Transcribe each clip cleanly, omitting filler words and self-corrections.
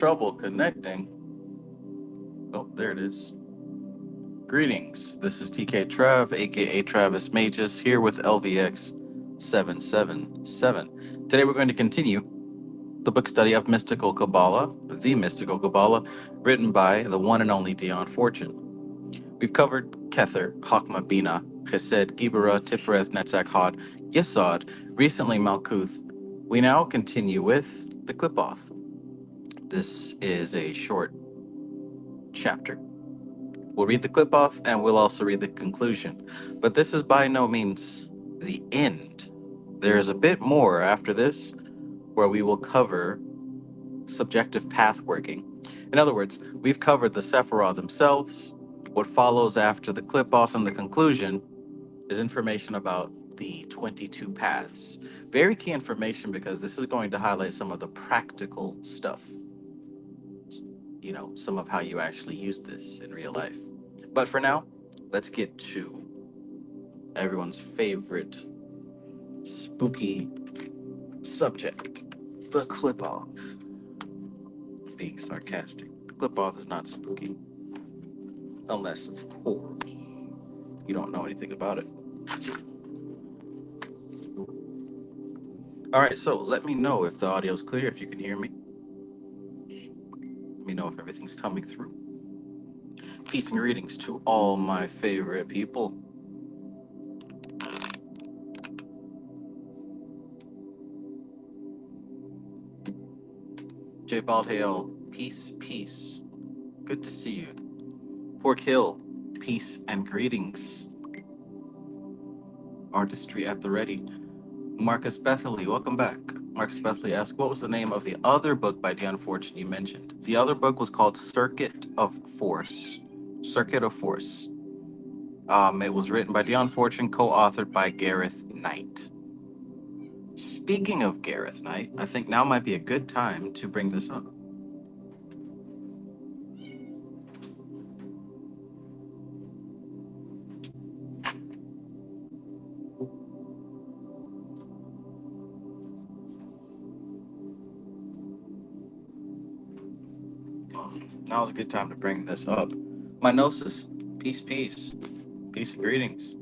Trouble connecting. Oh, there it is. Greetings. This is TK Trav, aka Travis Magus, here with LVX777. Today we're going to continue the book study of Mystical Qabalah, the Mystical Qabalah, written by the one and only Dion Fortune. We've covered Kether, Chokmah, Bina, Chesed, Gibera, Tifereth, Netzach, Hod, Yesod, recently Malkuth. We now continue with the Qliphoth. This is a short chapter. We'll read the Qliphoth and we'll also read the conclusion. But this is by no means the end. There is a bit more after this where we will cover subjective path working. In other words, we've covered the Sephiroth themselves. What follows after the Qliphoth and the conclusion is information about the 22 paths. Very key information because this is going to highlight some of the practical stuff. You know, some of how you actually use this in real life. But for now, let's get to everyone's favorite spooky subject, the Qliphoth. Being sarcastic. The Qliphoth is not spooky. Unless, of course, you don't know anything about it. All right, so let me know if the audio's clear, if you can hear me. Let me know if everything's coming through. Peace and greetings to all my favorite people. J Baldhale, peace, peace. Good to see you. Pork Hill, peace and greetings. Artistry at the ready. Marcus Bethley, welcome back. Marcus Bethley asked, what was the name of the other book by Dion Fortune you mentioned? The other book was called Circuit of Force. Circuit of Force. It was written by Dion Fortune, co-authored by Gareth Knight. Speaking of Gareth Knight, I think now might be a good time to bring this up. Now's a good time to bring this up. Minosis, peace, peace. Peace and greetings.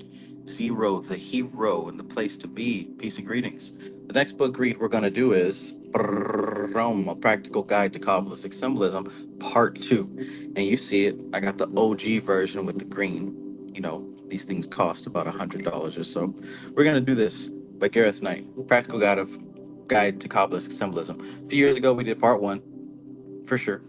Zero, the hero and the place to be. Peace and greetings. The next book read we're going to do is A Practical Guide to Kabbalistic Symbolism, Part 2. And you see it. I got the OG version with the green. You know, these things cost about $100 or so. We're going to do this by Gareth Knight, Practical Guide to Kabbalistic Symbolism. A few years ago, we did Part 1, for sure.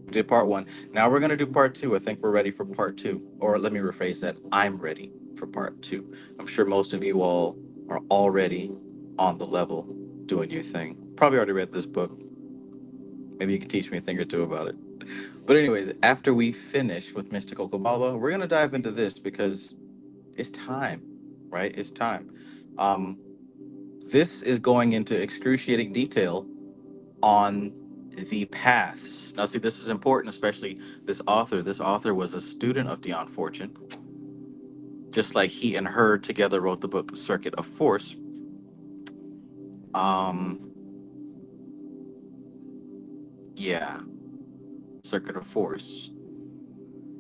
We did Part 1. Now we're going to do Part 2. I think we're ready for Part 2. Or let me rephrase that. I'm ready for Part 2. I'm sure most of you all are already on the level doing your thing. Probably already read this book. Maybe you can teach me a thing or two about it. But anyways, after we finish with Mystical Qabalah, we're going to dive into this because it's time, right? It's time. This is going into excruciating detail on the paths. Now, see, this is important, especially this author. This author was a student of Dion Fortune, just like he and her together wrote the book Circuit of Force. Yeah, Circuit of Force.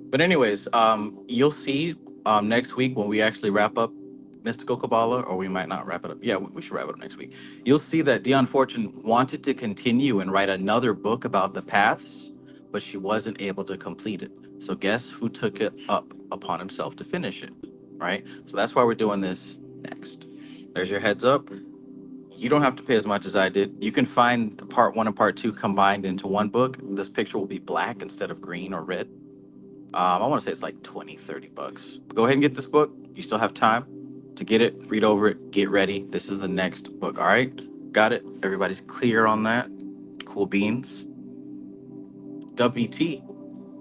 But anyways, you'll see next week when we actually wrap up Mystical Qabalah, or we might not wrap it up. Yeah, we should wrap it up next week. You'll see that Dion Fortune wanted to continue and write another book about the paths, but she wasn't able to complete it. So guess who took it up upon himself to finish it, right? So that's why we're doing this next. There's your heads up. You don't have to pay as much as I did. You can find Part 1 and Part 2 combined into one book. This picture will be black instead of green or red. I want to say it's like 20, 30 bucks. Go ahead and get this book. You still have time to get it, read over it, get ready. This is the next book. All right? Got it? Everybody's clear on that? Cool beans. WT.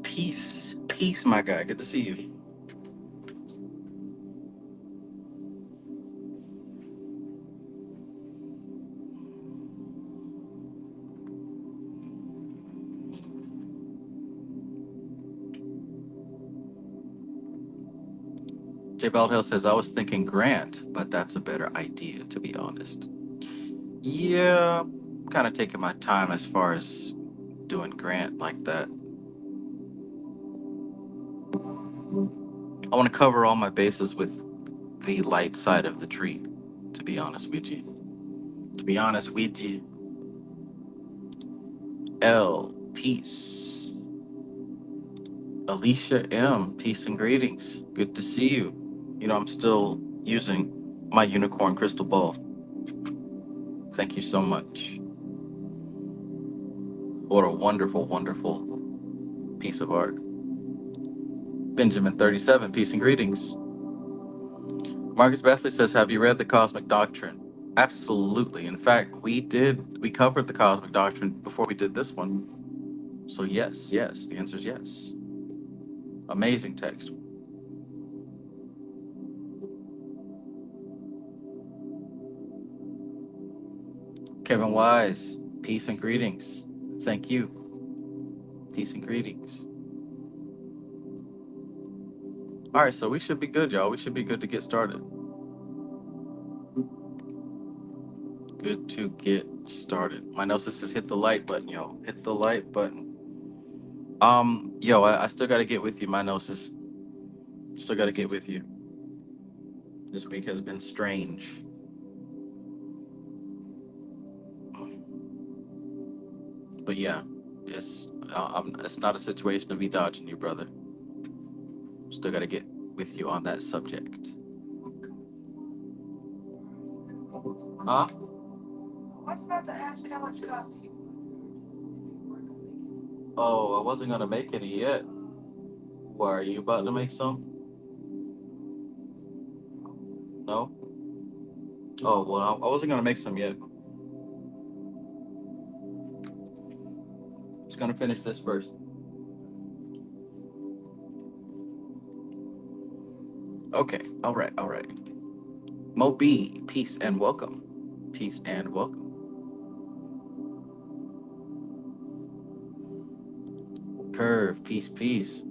Peace. Peace, my guy. Good to see you. Jay Baldhill says, I was thinking Grant, but that's a better idea, to be honest. Yeah, kind of taking my time as far as Grant like that. I want to cover all my bases with the light side of the tree, to be honest with you. L, peace. Alicia M, peace and greetings. Good to see you. You know, I'm still using my unicorn crystal ball. Thank you so much. What a wonderful, wonderful piece of art. Benjamin 37, peace and greetings. Marcus Bethley says, have you read the Cosmic Doctrine? Absolutely. In fact, we covered the Cosmic Doctrine before we did this one. So yes, the answer is yes. Amazing text. Kevin Wise, peace and greetings. Thank you. Peace and greetings. All right, so we should be good, y'all. We should be good to get started. Good to get started. My gnosis says hit the like button, yo. Hit the like button. I still got to get with you, my gnosis. Still got to get with you. This week has been strange. But yeah, it's not a situation to be dodging you, brother. Still got to get with you on that subject. Huh? I was about to ask how much coffee you Oh, I wasn't gonna make any yet. Why, are you about to make some? No? Oh, well, I wasn't gonna make some yet. Just gonna finish this first. Okay, all right. Mo B, peace and welcome. Peace and welcome. Curve, peace.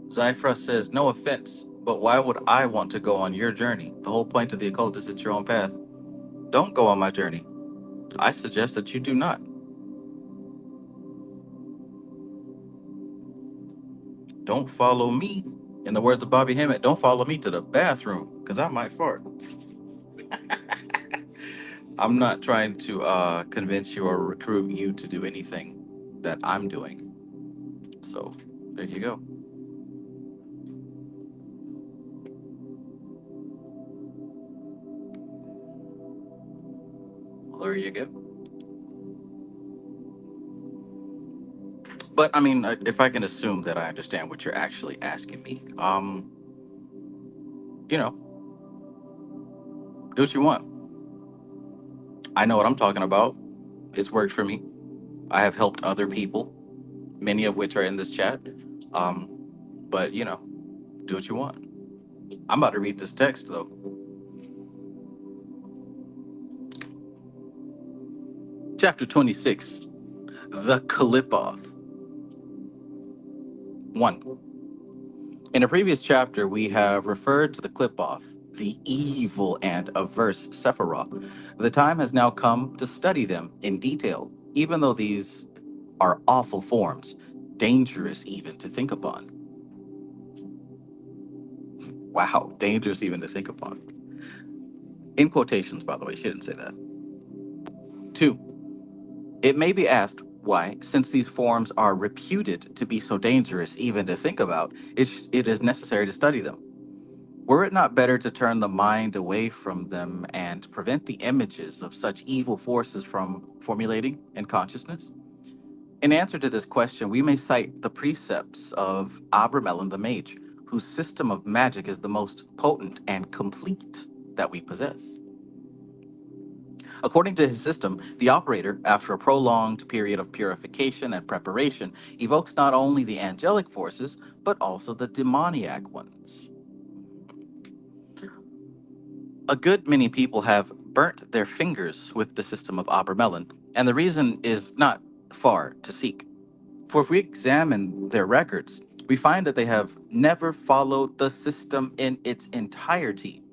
Zyphra says, no offense, but why would I want to go on your journey? The whole point of the occult is it's your own path. Don't go on my journey. I suggest that you do not. Don't follow me. In the words of Bobby Hemmett, don't follow me to the bathroom, because I might fart. I'm not trying to convince you or recruit you to do anything that I'm doing. So, there you go. There you go. But I mean, if I can assume that I understand what you're actually asking me, do what you want. I know what I'm talking about. It's worked for me. I have helped other people, many of which are in this chat. Um, but do what you want. I'm about to read this text though. Chapter 26, the Qliphoth. 1. In a previous chapter, we have referred to the Qliphoth, the evil and averse Sephiroth. The time has now come to study them in detail, even though these are awful forms, dangerous even to think upon. Wow, dangerous even to think upon. In quotations, by the way, she didn't say that. 2. It may be asked why, since these forms are reputed to be so dangerous even to think about, it is necessary to study them. Were it not better to turn the mind away from them and prevent the images of such evil forces from formulating in consciousness? In answer to this question, we may cite the precepts of Abramelin the Mage, whose system of magic is the most potent and complete that we possess. According to his system, the operator, after a prolonged period of purification and preparation, evokes not only the angelic forces, but also the demoniac ones. A good many people have burnt their fingers with the system of Abramelin, and the reason is not far to seek. For if we examine their records, we find that they have never followed the system in its entirety,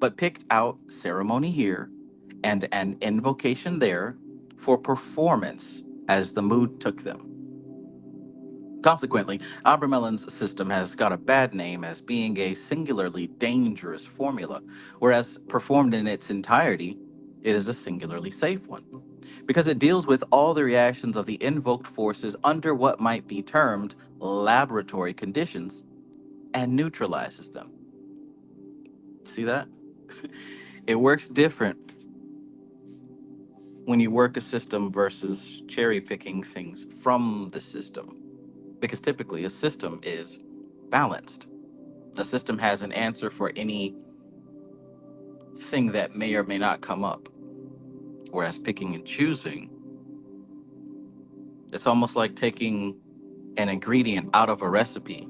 but picked out ceremony here and an invocation there for performance as the mood took them. Consequently, Abramelon's system has got a bad name as being a singularly dangerous formula, whereas performed in its entirety, it is a singularly safe one, because it deals with all the reactions of the invoked forces under what might be termed laboratory conditions and neutralizes them. See that? It works different when you work a system versus cherry picking things from the system, because typically a system is balanced. A system has an answer for any thing that may or may not come up, whereas picking and choosing, it's almost like taking an ingredient out of a recipe.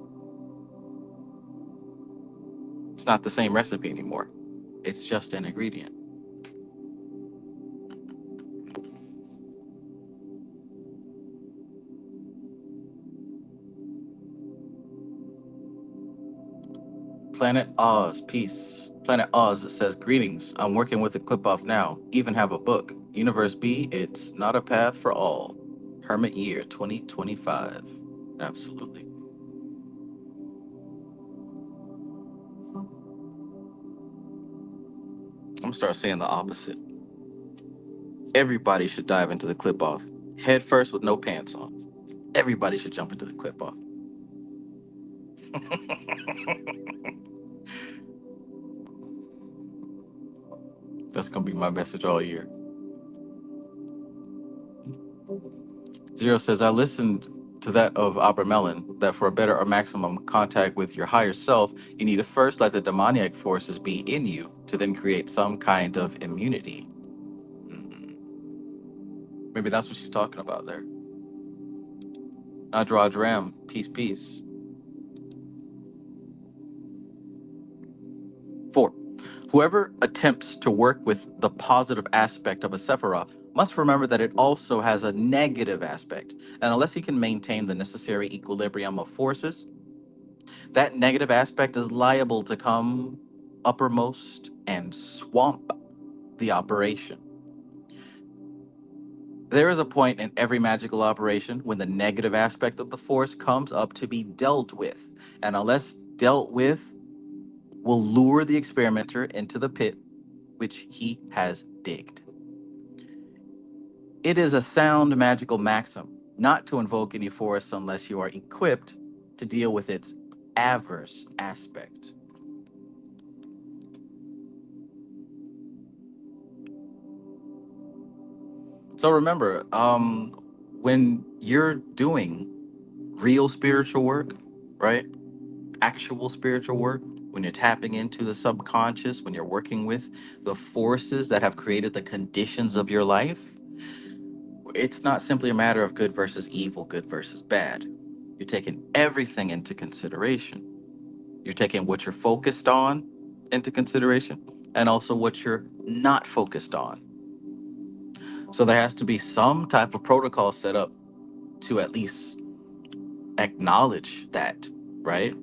It's not the same recipe anymore. It's just an ingredient. Planet Oz, peace. Planet Oz, it says, greetings. I'm working with the Qliphoth now. Even have a book. Universe B, it's not a path for all. Hermit Year 2025. Absolutely. I'm gonna start saying the opposite. Everybody should dive into the Qliphoth head first with no pants on. Everybody should jump into the Qliphoth. That's gonna be my message all year. Zero says, I listened to that of Opera Melon that for a better or maximum contact with your higher self, you need to first let the demoniac forces be in you to then create some kind of immunity. Mhm. Maybe that's what she's talking about there. Nadraj Ram, peace, peace. 4. Whoever attempts to work with the positive aspect of a Sephirah must remember that it also has a negative aspect. And unless he can maintain the necessary equilibrium of forces, that negative aspect is liable to come uppermost and swamp the operation. There is a point in every magical operation when the negative aspect of the force comes up to be dealt with. And unless dealt with, will lure the experimenter into the pit which he has digged. It is a sound magical maxim not to invoke any force unless you are equipped to deal with its adverse aspect. So remember, when you're doing real spiritual work, right? Actual spiritual work, when you're tapping into the subconscious, when you're working with the forces that have created the conditions of your life, it's not simply a matter of good versus evil, good versus bad. You're taking everything into consideration. You're taking what you're focused on into consideration and also what you're not focused on. So there has to be some type of protocol set up to at least acknowledge that, right?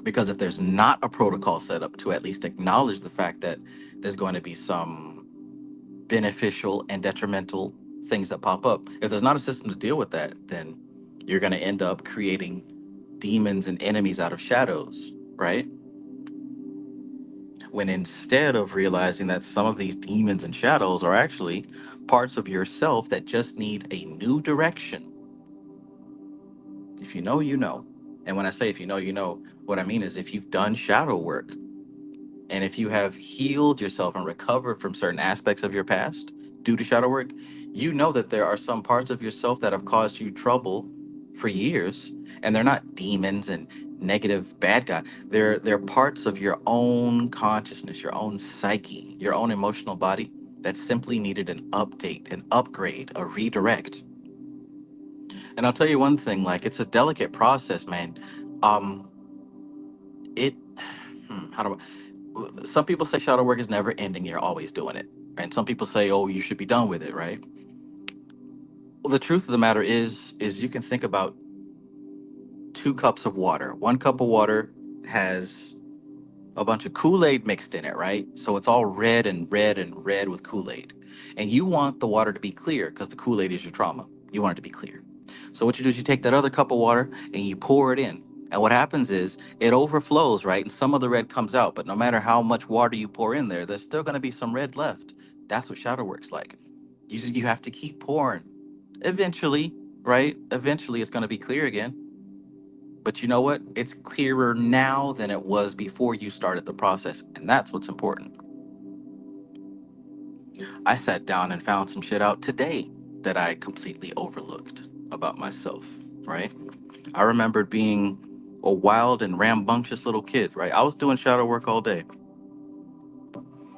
Because if there's not a protocol set up to at least acknowledge the fact that there's going to be some beneficial and detrimental things that pop up, if there's not a system to deal with that, then you're going to end up creating demons and enemies out of shadows, right? When instead of realizing that some of these demons and shadows are actually parts of yourself that just need a new direction. If you know, you know. And when I say if you know, you know, what I mean is if you've done shadow work and if you have healed yourself and recovered from certain aspects of your past due to shadow work, you know that there are some parts of yourself that have caused you trouble for years, and they're not demons and negative bad guy. They're parts of your own consciousness, your own psyche, your own emotional body that simply needed an update, an upgrade, a redirect. And I'll tell you one thing, like it's a delicate process, man. Um, it how do some people say shadow work is never ending, you're always doing it, and some people say, oh, you should be done with it, right? Well, the truth of the matter is you can think about 2 cups of water. 1 cup of water has a bunch of Kool-Aid mixed in it, right? So it's all red and red and red with Kool-Aid. And you want the water to be clear because the Kool-Aid is your trauma. You want it to be clear. So what you do is you take that other cup of water and you pour it in. And what happens is it overflows, right? And some of the red comes out. But no matter how much water you pour in there, there's still going to be some red left. That's what shadow works like. You have to keep pouring. Eventually, right? Eventually it's going to be clear again. But you know what? It's clearer now than it was before you started the process. And that's what's important. I sat down and found some shit out today that I completely overlooked about myself, right? I remembered being a wild and rambunctious little kid, right? I was doing shadow work all day.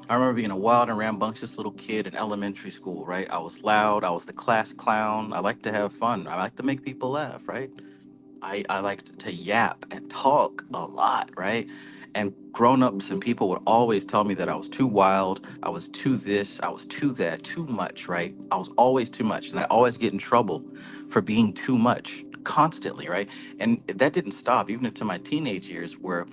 I remember being a wild and rambunctious little kid in elementary school, right? I was loud. I was the class clown. I like to have fun. I like to make people laugh, right? I liked to yap and talk a lot, right? And grown-ups and people would always tell me that I was too wild, I was too this, I was too that, too much, right? I was always too much, and I always get in trouble for being too much constantly, right? And that didn't stop even into my teenage years where,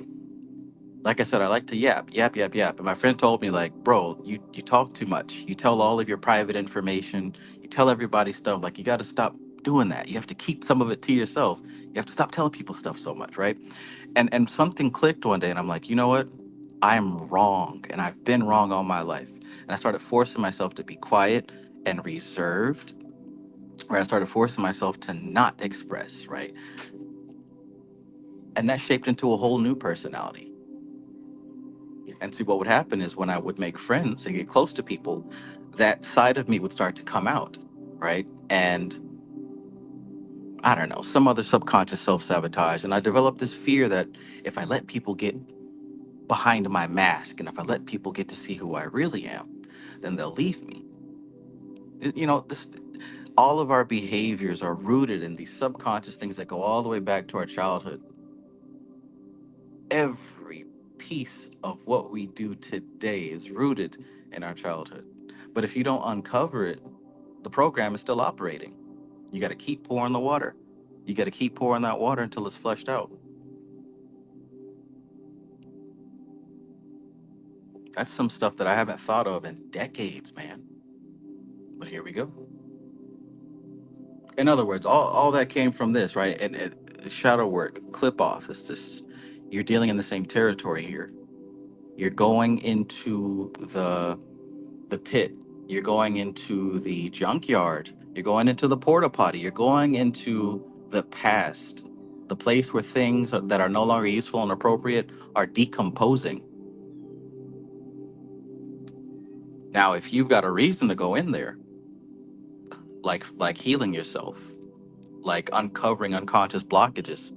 like I said, I like to yap, yap, yap, yap. And my friend told me, like, bro, you talk too much. You tell all of your private information. You tell everybody stuff. Like, you got to stop doing that. You have to keep some of it to yourself. You have to stop telling people stuff so much, right? And something clicked one day, and I'm like, you know what? I'm wrong, and I've been wrong all my life. And I started forcing myself to be quiet and reserved, where I started forcing myself to not express, right? And that shaped into a whole new personality. And see, what would happen is when I would make friends and get close to people, that side of me would start to come out, right? And I don't know, some other subconscious self sabotage. And I developed this fear that if I let people get behind my mask and if I let people get to see who I really am, then they'll leave me. You know, all of our behaviors are rooted in these subconscious things that go all the way back to our childhood. Every piece of what we do today is rooted in our childhood. But if you don't uncover it, the program is still operating. You got to keep pouring the water. You got to keep pouring that water until it's flushed out. That's some stuff that I haven't thought of in decades, man. But here we go. In other words, all that came from this, right? And shadow work, Qliphoth is this. You're dealing in the same territory here. You're going into the pit. You're going into the junkyard. You're going into the porta potty. You're going into the past, the place where things that are no longer useful and appropriate are decomposing. Now, if you've got a reason to go in there, like healing yourself, like uncovering unconscious blockages,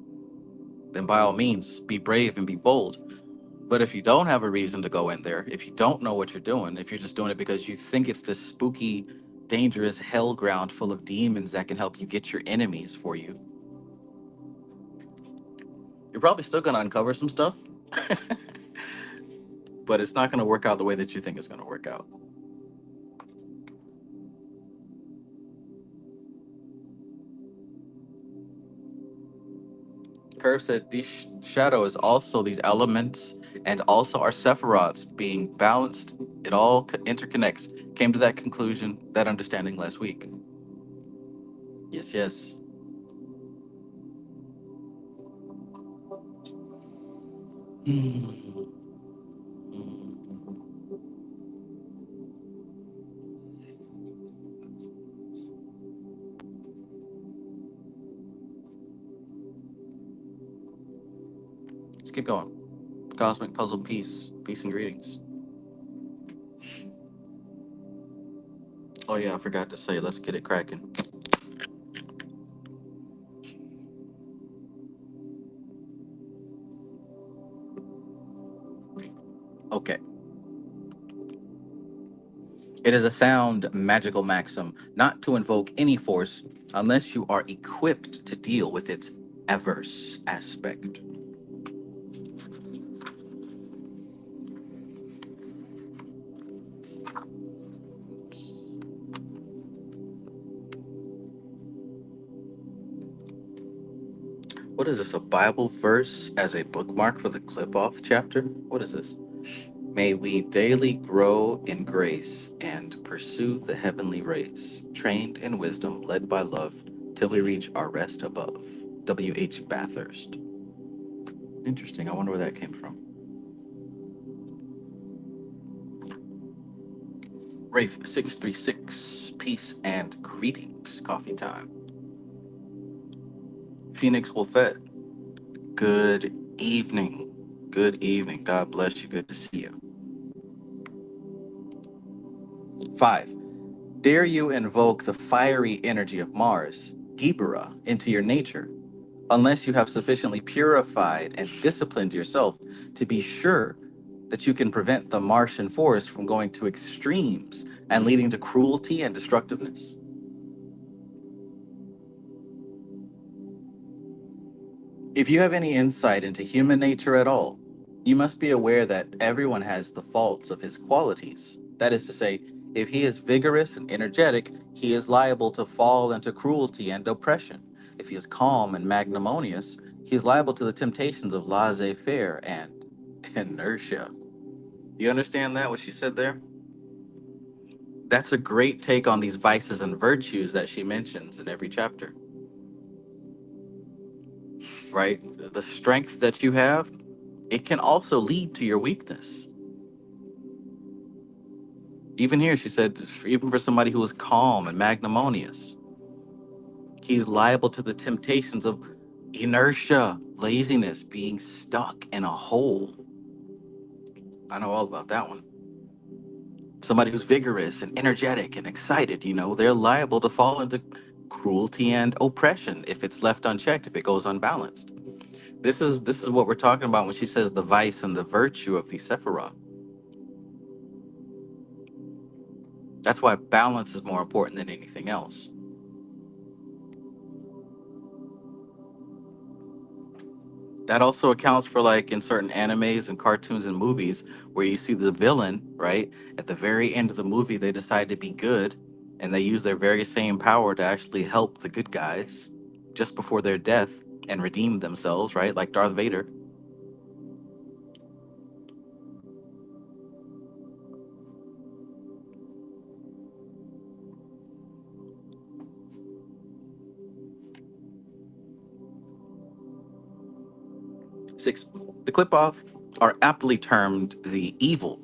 then by all means, be brave and be bold. But if you don't have a reason to go in there, if you don't know what you're doing, if you're just doing it because you think it's this spooky, dangerous hell ground full of demons that can help you get your enemies for you, you're probably still going to uncover some stuff, but it's not going to work out the way that you think it's going to work out. Curve said these shadows also these elements and also our sephirots being balanced. It all interconnects. Came to that conclusion, that understanding last week. Yes, yes. Hmm. Let's keep going. Cosmic puzzle piece. Peace and greetings. Oh yeah, I forgot to say. Let's get it cracking. Okay. It is a sound magical maxim not to invoke any force unless you are equipped to deal with its adverse aspect. What is this? A Bible verse as a bookmark for the Qliphoth chapter? What is this? May we daily grow in grace and pursue the heavenly race, trained in wisdom, led by love, till we reach our rest above. W.H. Bathurst. Interesting. I wonder where that came from. Wraith 636, peace and greetings. Coffee time. Phoenix Wolfette, good evening. Good evening. God bless you. Good to see you. 5. Dare you invoke the fiery energy of Mars, Gibera, into your nature, unless you have sufficiently purified and disciplined yourself to be sure that you can prevent the Martian force from going to extremes and leading to cruelty and destructiveness? If you have any insight into human nature at all, you must be aware that everyone has the faults of his qualities. That is to say, if he is vigorous and energetic, he is liable to fall into cruelty and oppression. If he is calm and magnanimous, he is liable to the temptations of laissez-faire and inertia. You understand that, what she said there? That's a great take on these vices and virtues that she mentions in every chapter, right? The strength that you have, it can also lead to your weakness. Even here, she said, even for somebody who is calm and magnanimous, he's liable to the temptations of inertia, laziness, being stuck in a hole. I know all about that one. Somebody who's vigorous and energetic and excited, they're liable to fall into cruelty and oppression if it's left unchecked, if it goes unbalanced. This is what we're talking about when she says the vice and the virtue of the Sephirah. That's why balance is more important than anything else. That also accounts for, like, in certain animes and cartoons and movies where you see the villain, right? At the very end of the movie, they decide to be good and they use their very same power to actually help the good guys just before their death and redeem themselves, right? Like Darth Vader. Six, the Qliphoth are aptly termed the evil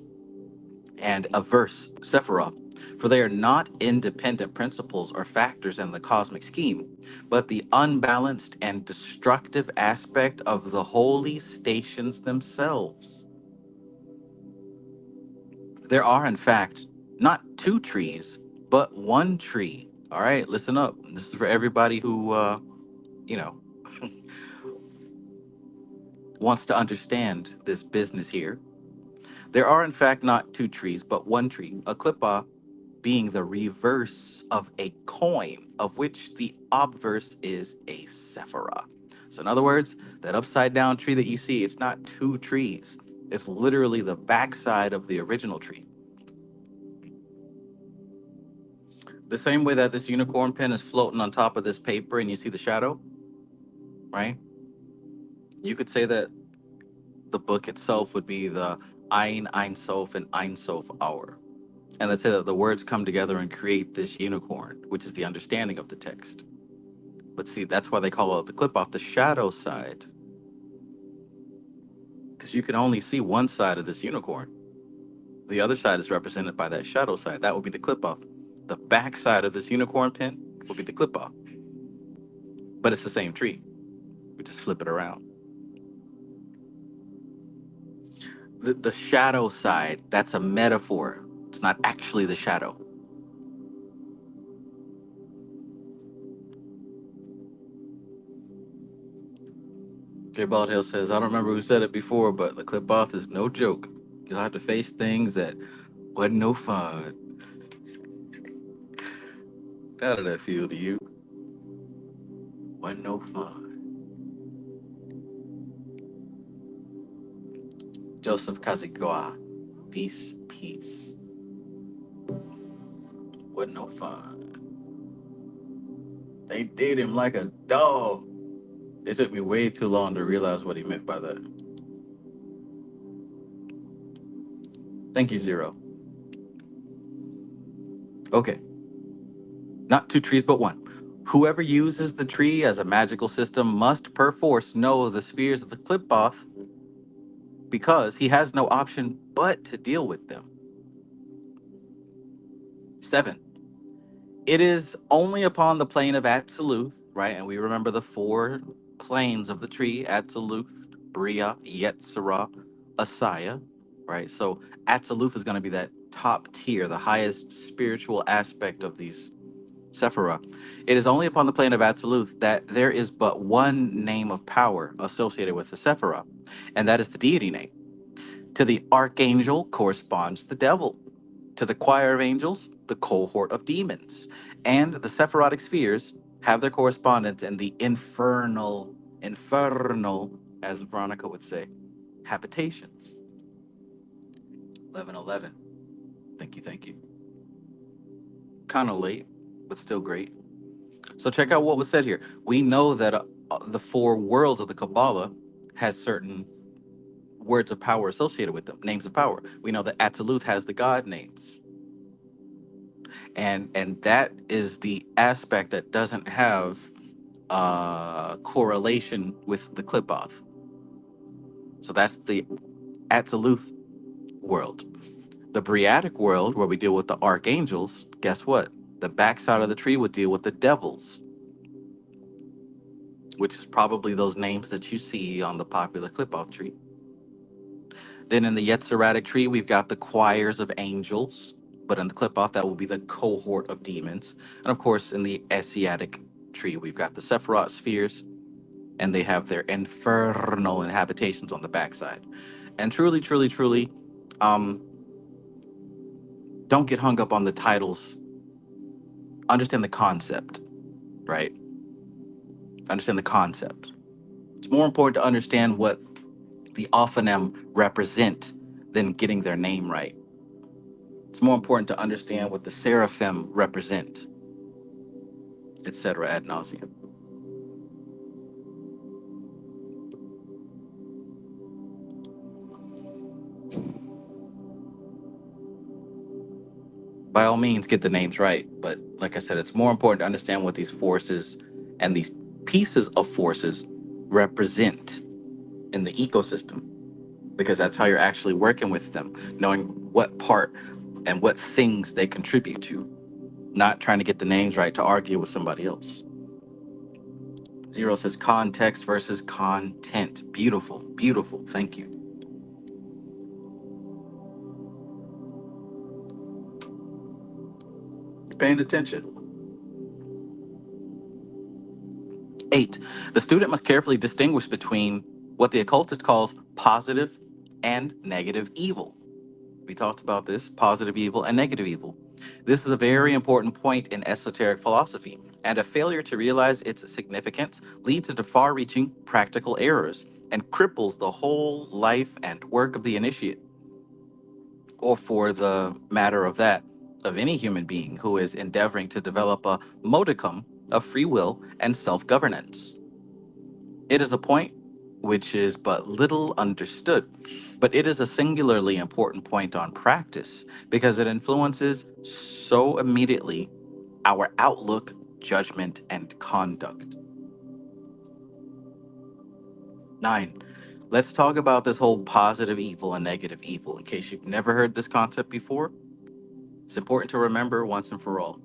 and averse Sephiroth, for they are not independent principles or factors in the cosmic scheme, but the unbalanced and destructive aspect of the holy stations themselves. There are, in fact, not two trees, but one tree. All right, listen up. This is for everybody who, you know, wants to understand this business here. There are, in fact, not two trees, but one tree, a Qliphoth, being the reverse of a coin, of which the obverse is a Sephirah. So, in other words, that upside down tree that you see, it's not two trees. It's literally the backside of the original tree. The same way that this unicorn pen is floating on top of this paper and you see the shadow, right? You could say that the book itself would be the Ein Sof, and Ein Sof Hour. And let's say that the words come together and create this unicorn, which is the understanding of the text. But see, that's why they call it the Qliphoth the shadow side, because you can only see one side of this unicorn. The other side is represented by that shadow side. That would be the Qliphoth. The back side of this unicorn pen will be the Qliphoth. But it's the same tree. We just flip it around. The shadow side, that's a metaphor. It's not actually the shadow. J. Baldhill says, I don't remember who said it before, but the Qliphoth is no joke. You'll have to face things that wasn't no fun. How did that feel to you? Wasn't no fun. Joseph Kazugawa. Peace, peace. Wasn't no fun. They did him like a dog. It took me way too long to realize what he meant by that. Thank you, Zero. Okay, not two trees, but one. Whoever uses the tree as a magical system must perforce know the spheres of the Qliphoth because he has no option but to deal with them. 7. It is only upon the plane of Atziluth, right? And we remember the four planes of the tree: Atziluth, Bria, Yetzirah, Asaya, right? So Atziluth is going to be that top tier, the highest spiritual aspect of these Sephirah. It is only upon the plane of Atziluth that there is but one name of power associated with the Sephirah, and that is the deity name. To the archangel corresponds the devil. To the choir of angels, the cohort of demons. And the Sephirotic spheres have their correspondence in the infernal, as Veronica would say, habitations. 1111. Thank you, thank you. Kind of late, but still great. So check out what was said here. We know that the four worlds of the Kabbalah has certain words of power associated with them, names of power. We know that Atziluth has the god names, and that is the aspect that doesn't have correlation with the Qliphoth. So that's the Atziluth world. The Briatic world, where we deal with the archangels, guess what? The backside of the tree would deal with the devils, which is probably those names that you see on the popular Qliphoth tree. Then in the Yetziratic tree, we've got the choirs of angels, but in the Qliphoth, that will be the cohort of demons. And of course, in the Asiatic tree, we've got the Sephiroth spheres, and they have their infernal habitations on the backside. And truly, truly, truly, um, don't get hung up on the titles. Understand the concept, right? Understand the concept. It's more important to understand what the Ophanim represent than getting their name right. It's more important to understand what the seraphim represent, etc. ad nauseum. By all means, get the names right. But like I said, it's more important to understand what these forces and these pieces of forces represent in the ecosystem, because that's how you're actually working with them, knowing what part and what things they contribute to, not trying to get the names right to argue with somebody else. Zero says context versus content. Beautiful, beautiful. Thank you. You're paying attention. 8. The student must carefully distinguish between what the occultist calls positive and negative evil. We talked about this: positive evil and negative evil. This is a very important point in esoteric philosophy, and a failure to realize its significance leads into far reaching practical errors and cripples the whole life and work of the initiate, or for the matter of that, of any human being who is endeavoring to develop a modicum of free will and self governance. It is a point which is but little understood, but it is a singularly important point on practice because it influences so immediately our outlook, judgment, and conduct. 9. Let's talk about this whole positive evil and negative evil. In case you've never heard this concept before, it's important to remember once and for all.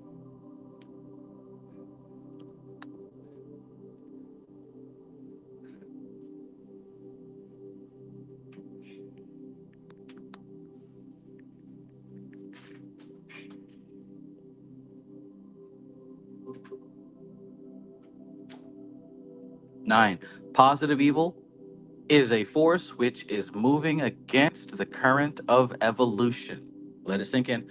Nine, positive evil is a force which is moving against the current of evolution. Let it sink in.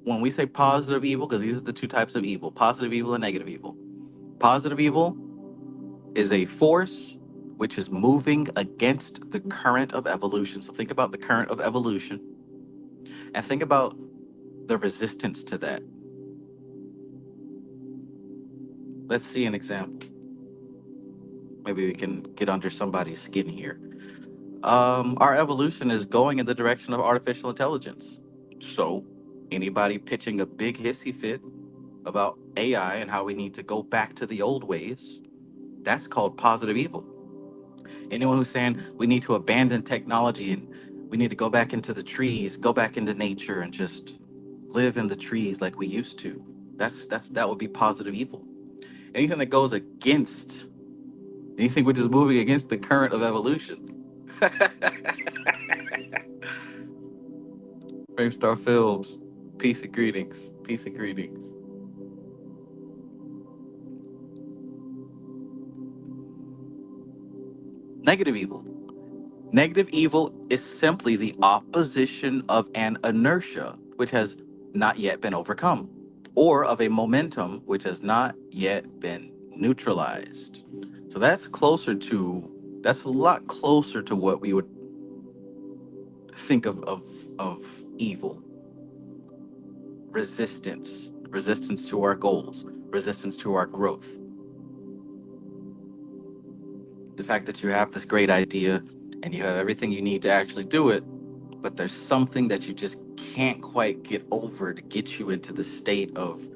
When we say positive evil, because these are the two types of evil: positive evil and negative evil. Positive evil is a force which is moving against the current of evolution. So think about the current of evolution and think about the resistance to that. Let's see an example. maybe we can get under somebody's skin here. Our evolution is going in the direction of artificial intelligence. So, anybody pitching a big hissy fit about AI and how we need to go back to the old ways, that's called positive evil. Anyone who's saying we need to abandon technology and we need to go back into the trees, go back into nature and just live in the trees like we used to, that would be positive evil. Anything that goes against anything which is moving against the current of evolution. Framestar Films. Peace and greetings. Peace and greetings. Negative evil. Negative evil is simply the opposition of an inertia which has not yet been overcome, or of a momentum which has not yet been neutralized. So that's a lot closer to what we would think of evil. Resistance to our goals, resistance to our growth. The fact that you have this great idea and you have everything you need to actually do it, but there's something that you just can't quite get over to get you into the state of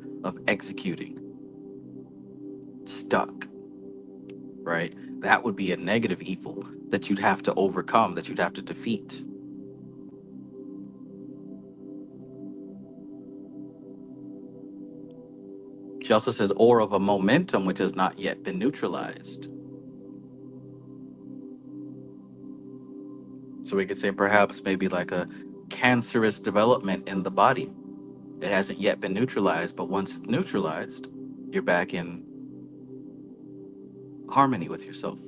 executing. Stuck, right? That would be a negative evil that you'd have to overcome, that you'd have to defeat. She also says, or of a momentum which has not yet been neutralized. So we could say perhaps maybe like a cancerous development in the body. It hasn't yet been neutralized, but once it's neutralized, you're back in harmony with yourself.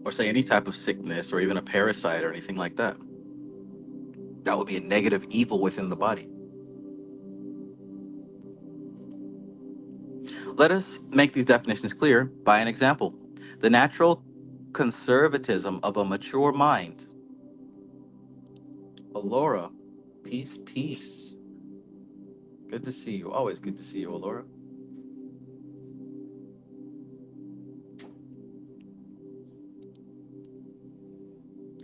Or say any type of sickness or even a parasite or anything like that. That would be a negative evil within the body. Let us make these definitions clear by an example. The natural conservatism of a mature mind. Alora, peace, peace. Good to see you. Always good to see you, Alora.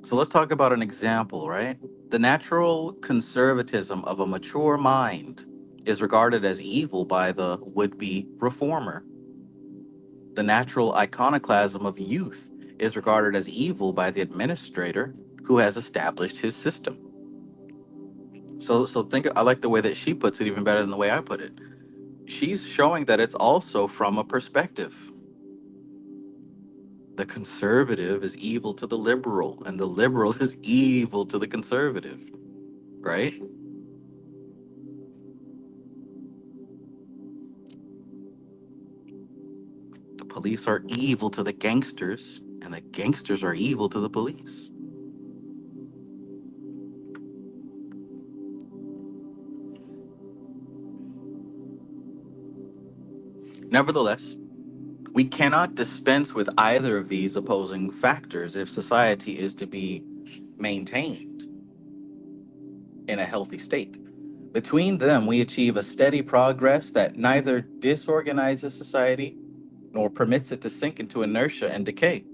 So let's talk about an example, right? The natural conservatism of a mature mind is regarded as evil by the would-be reformer. The natural iconoclasm of youth is regarded as evil by the administrator who has established his system. So think, I like the way that she puts it even better than the way I put it. She's showing that it's also from a perspective. The conservative is evil to the liberal, and the liberal is evil to the conservative, right? The police are evil to the gangsters, and the gangsters are evil to the police. Nevertheless, we cannot dispense with either of these opposing factors if society is to be maintained in a healthy state. Between them, we achieve a steady progress that neither disorganizes society nor permits it to sink into inertia and decay.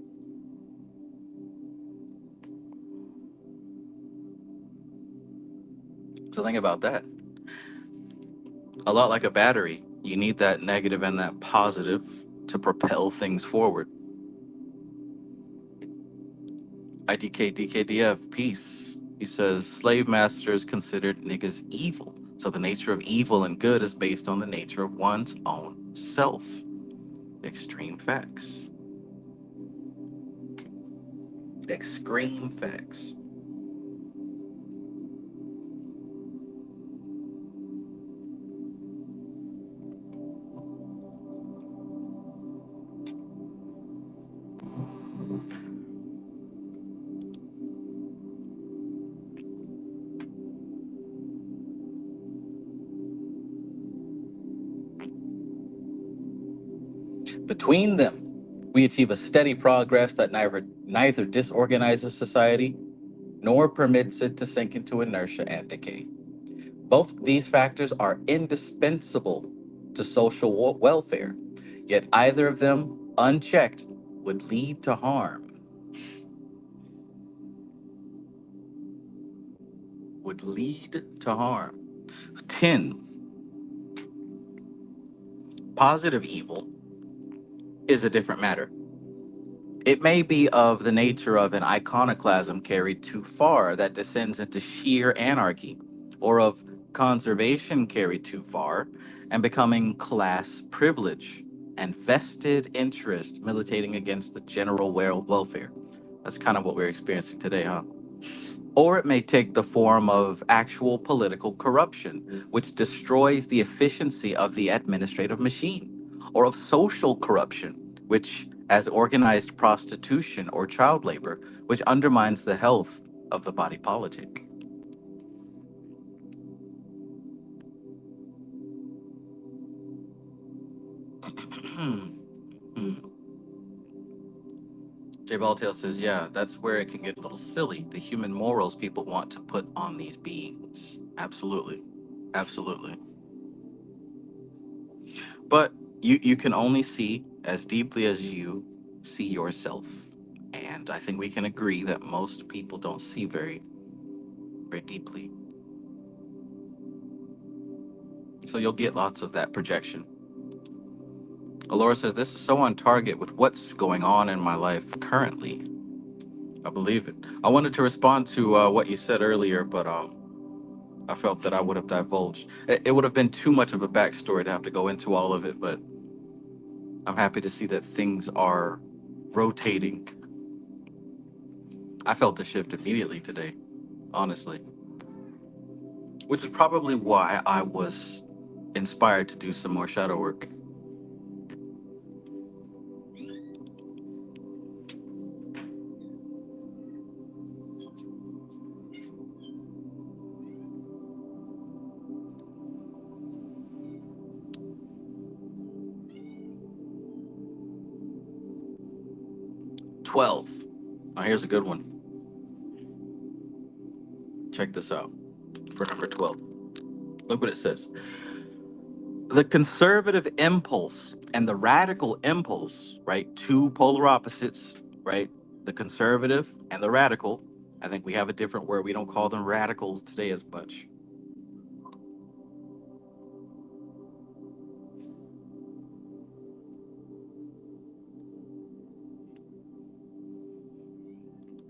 So think about that. A lot like a battery, you need that negative and that positive to propel things forward. IDK peace. He says slave masters considered niggas evil. So the nature of evil and good is based on the nature of one's own self. Extreme facts. Extreme facts. Between them, we achieve a steady progress that neither disorganizes society nor permits it to sink into inertia and decay. Both these factors are indispensable to social welfare, yet either of them, unchecked, would lead to harm. Would lead to harm. 10. Positive evil is a different matter. It may be of the nature of an iconoclasm carried too far that descends into sheer anarchy, or of conservation carried too far and becoming class privilege and vested interest militating against the general welfare. That's kind of what we're experiencing today, huh? Or it may take the form of actual political corruption, which destroys the efficiency of the administrative machine, or of social corruption, which, as organized prostitution or child labor, which undermines the health of the body politic. Jay Baltail says, yeah, that's where it can get a little silly. The human morals people want to put on these beings. Absolutely. Absolutely. But you can only see as deeply as you see yourself. And I think we can agree that most people don't see very deeply. So you'll get lots of that projection. Alora says, this is so on target with what's going on in my life currently. I believe it. I wanted to respond to what you said earlier, but I felt that I would have divulged. It would have been too much of a backstory to have to go into all of it, but I'm happy to see that things are rotating. I felt a shift immediately today, honestly, which is probably why I was inspired to do some more shadow work. 12. Now, here's a good one. Check this out for number 12. Look what it says. The conservative impulse and the radical impulse, right? Two polar opposites, right? The conservative and the radical. I think we have a different word. We don't call them radicals today as much.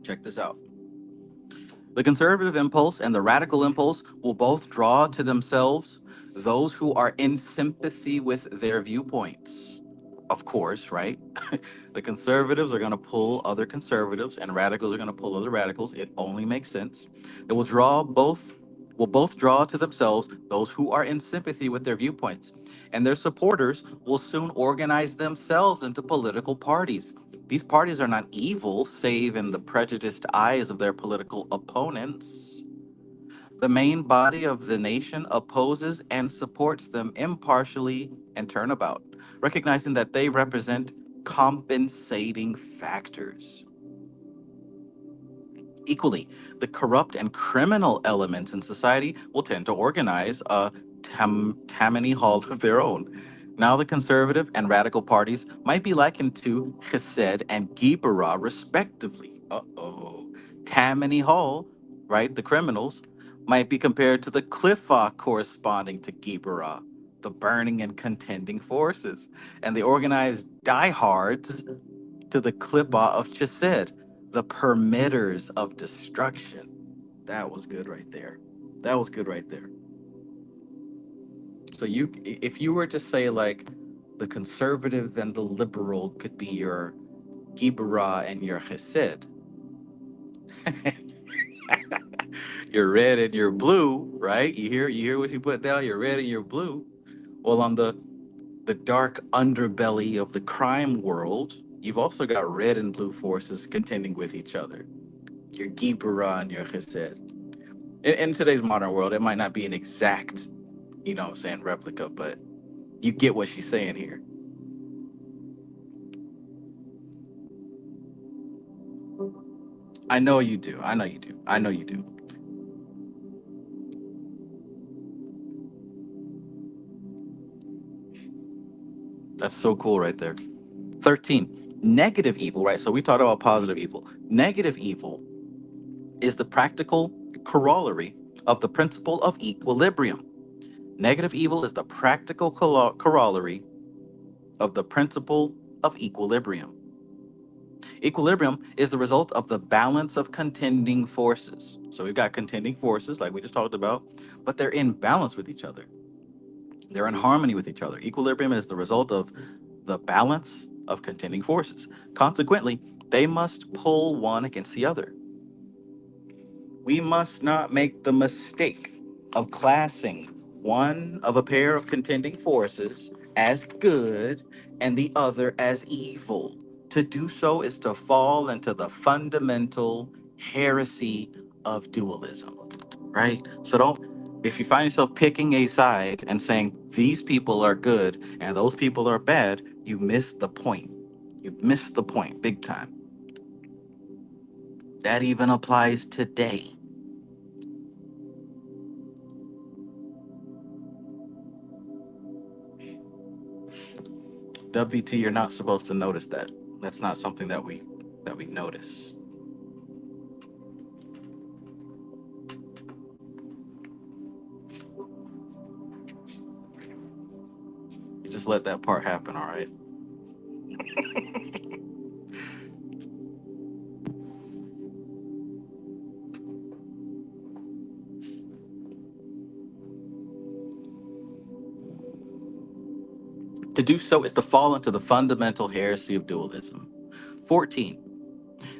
Check this out. The conservative impulse and the radical impulse will both draw to themselves those who are in sympathy with their viewpoints. Of course, right? The conservatives are going to pull other conservatives and radicals are going to pull other radicals. It only makes sense. It will both draw to themselves those who are in sympathy with their viewpoints. And their supporters will soon organize themselves into political parties. These parties are not evil, save in the prejudiced eyes of their political opponents. The main body of the nation opposes and supports them impartially and turnabout, recognizing that they represent compensating factors. Equally, the corrupt and criminal elements in society will tend to organize a Tammany Hall of their own. Now, the conservative and radical parties might be likened to Chesed and Geburah, respectively. Uh-oh. Tammany Hall, right, the criminals, might be compared to the Qliphoth corresponding to Geburah, the burning and contending forces. And the organized diehards to the Qliphoth of Chesed, the permitters of destruction. That was good right there. That was good right there. So if you were to say like the conservative and the liberal could be your Gibra and your Chesed, your red and your blue, right? You hear what you put down, your red and your blue. Well, on the dark underbelly of the crime world, you've also got red and blue forces contending with each other. Your Gibra and your Chesed. In today's modern world, it might not be an exact, what I'm saying, replica, but you get what she's saying here. I know you do. I know you do. I know you do. That's so cool right there. 13, negative evil, right? So we talked about positive evil. Negative evil is the practical corollary of the principle of equilibrium. Negative evil is the practical corollary of the principle of equilibrium. Equilibrium is the result of the balance of contending forces. So we've got contending forces, like we just talked about, but they're in balance with each other. They're in harmony with each other. Equilibrium is the result of the balance of contending forces. Consequently, they must pull one against the other. We must not make the mistake of classing one of a pair of contending forces as good and the other as evil. To do so is to fall into the fundamental heresy of dualism, right? So don't, if you find yourself picking a side and saying these people are good and those people are bad, you miss the point. You miss the point big time. That even applies today. WT, you're not supposed to notice that. That's not something that we notice. You just let that part happen, all right? To do so is to fall into the fundamental heresy of dualism. 14.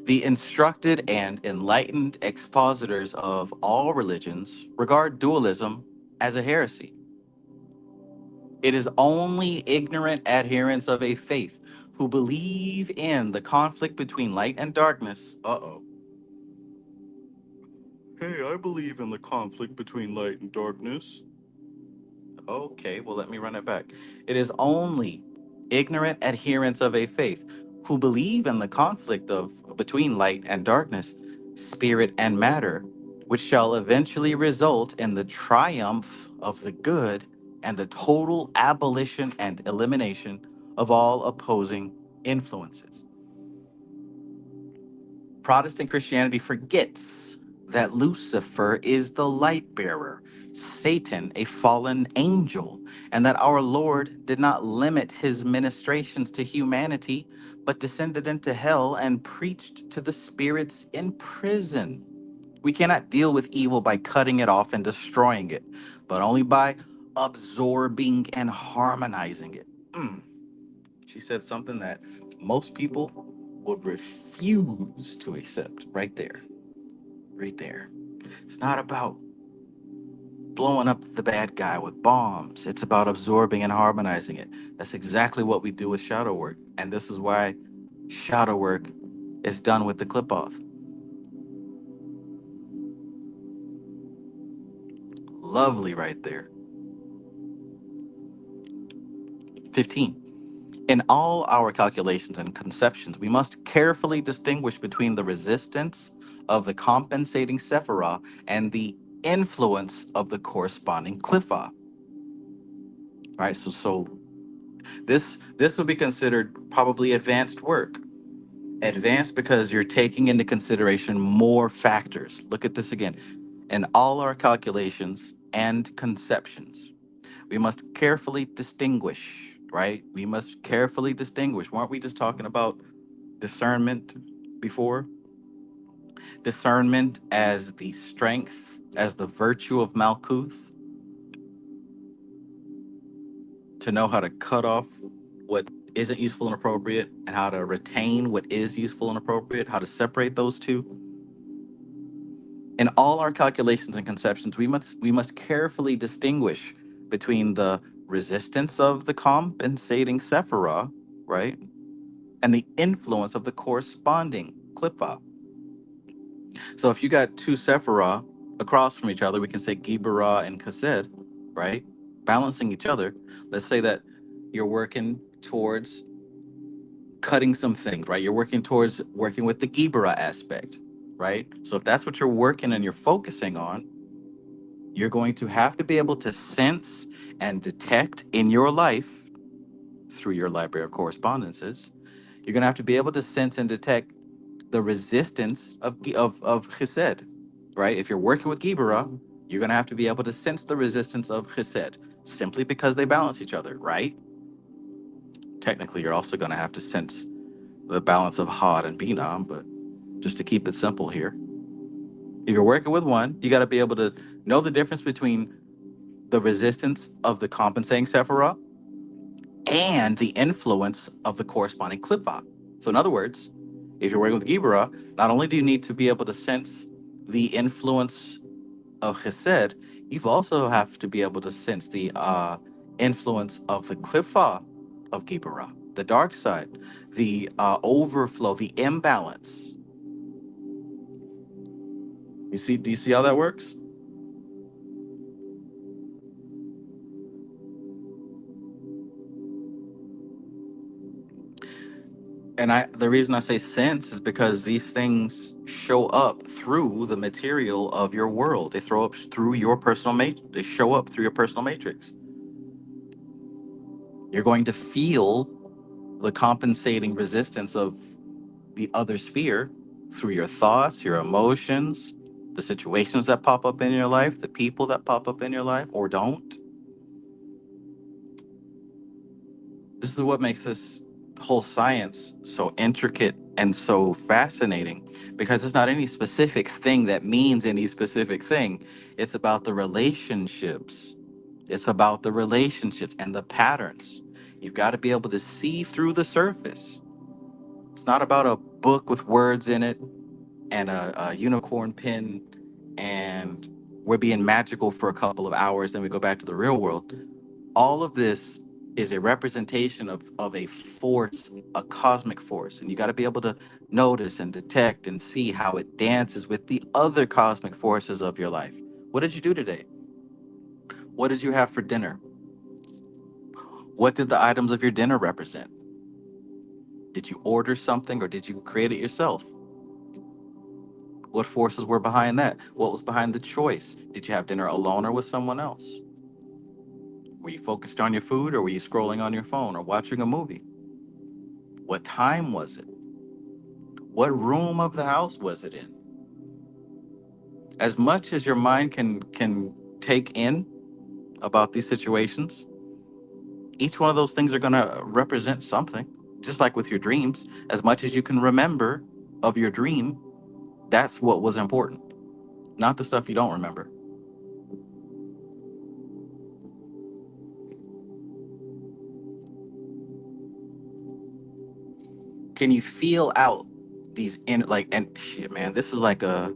The instructed and enlightened expositors of all religions regard dualism as a heresy. It is only ignorant adherents of a faith who believe in the conflict between light and darkness. Uh-oh. Hey, I believe in the conflict between light and darkness. Okay, well, let me run it back. It is only ignorant adherents of a faith who believe in the conflict of between light and darkness, spirit and matter, which shall eventually result in the triumph of the good and the total abolition and elimination of all opposing influences. Protestant Christianity forgets that Lucifer is the light bearer, Satan a fallen angel, and that our Lord did not limit his ministrations to humanity, but descended into hell and preached to the spirits in prison. We cannot deal with evil by cutting it off and destroying it, but only by absorbing and harmonizing it. Mm. She said something that most people would refuse to accept right there. Right there. It's not about blowing up the bad guy with bombs. It's about absorbing and harmonizing it. That's exactly what we do with shadow work. And this is why shadow work is done with the Qliphoth. Lovely right there. 15. In all our calculations and conceptions, we must carefully distinguish between the resistance of the compensating Sephirah and the influence of the corresponding Qliphoth. Right? So this would be considered probably advanced work. Advanced because you're taking into consideration more factors. Look at this again. In all our calculations and conceptions, we must carefully distinguish, right? We must carefully distinguish. Weren't we just talking about discernment before? Discernment as the strength, as the virtue of Malkuth, to know how to cut off what isn't useful and appropriate and how to retain what is useful and appropriate, how to separate those two. In all our calculations and conceptions, we must carefully distinguish between the resistance of the compensating Sephirah, right, and the influence of the corresponding Qliphoth. So if you got two Sephirah across from each other, we can say Gibarah and Kased, right, balancing each other. Let's say that you're working towards cutting some things, right? You're working towards working with the Gibarah aspect, right? So if that's what you're working and you're focusing on, you're going to have to be able to sense and detect in your life through your library of correspondences, you're going to have to be able to sense and detect the resistance of chesed, right? If you're working with Gibera, you're going to have to be able to sense the resistance of chesed simply because they balance each other, right? Technically, you're also going to have to sense the balance of Had and Binah, but just to keep it simple here, if you're working with one, you got to be able to know the difference between the resistance of the compensating Sephirah and the influence of the corresponding Qliphoth. So in other words, if you're working with Gibera, not only do you need to be able to sense the influence of Chesed, you also have to be able to sense the influence of the Qliphoth of Gibera, the dark side, the overflow, the imbalance. You see? Do you see how that works? And the reason I say sense is because these things show up through the material of your world. They throw up through your personal they show up through your personal matrix. You're going to feel the compensating resistance of the other sphere through your thoughts, your emotions, the situations that pop up in your life, the people that pop up in your life or don't. This is what makes this whole science so intricate and so fascinating, because it's not any specific thing that means any specific thing. It's about the relationships. It's about the relationships and the patterns. You've got to be able to see through the surface. It's not about a book with words in it and a unicorn pin and we're being magical for a couple of hours, then we go back to the real world. All of this is a representation of a force, a cosmic force. And you got to be able to notice and detect and see how it dances with the other cosmic forces of your life. What did you do today? What did you have for dinner? What did the items of your dinner represent? Did you order something or did you create it yourself? What forces were behind that? What was behind the choice? Did you have dinner alone or with someone else? Were you focused on your food or were you scrolling on your phone or watching a movie? What time was it? What room of the house was it in? As much as your mind can take in about these situations, each one of those things are going to represent something. Just like with your dreams, as much as you can remember of your dream, that's what was important, not the stuff you don't remember. Can you feel out these in like and shit, man? This is like a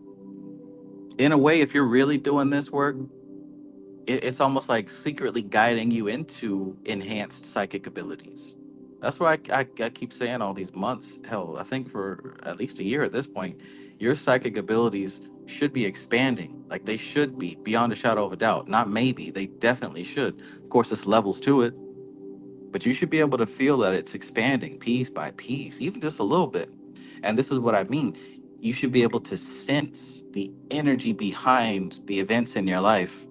in a way, if you're really doing this work, it's almost like secretly guiding you into enhanced psychic abilities. That's why I keep saying all these months, hell, I think for at least a year at this point, your psychic abilities should be expanding. Like they should be, beyond a shadow of a doubt. Not maybe, they definitely should. Of course, there's levels to it, but you should be able to feel that it's expanding piece by piece, even just a little bit. And this is what I mean. You should be able to sense the energy behind the events in your life,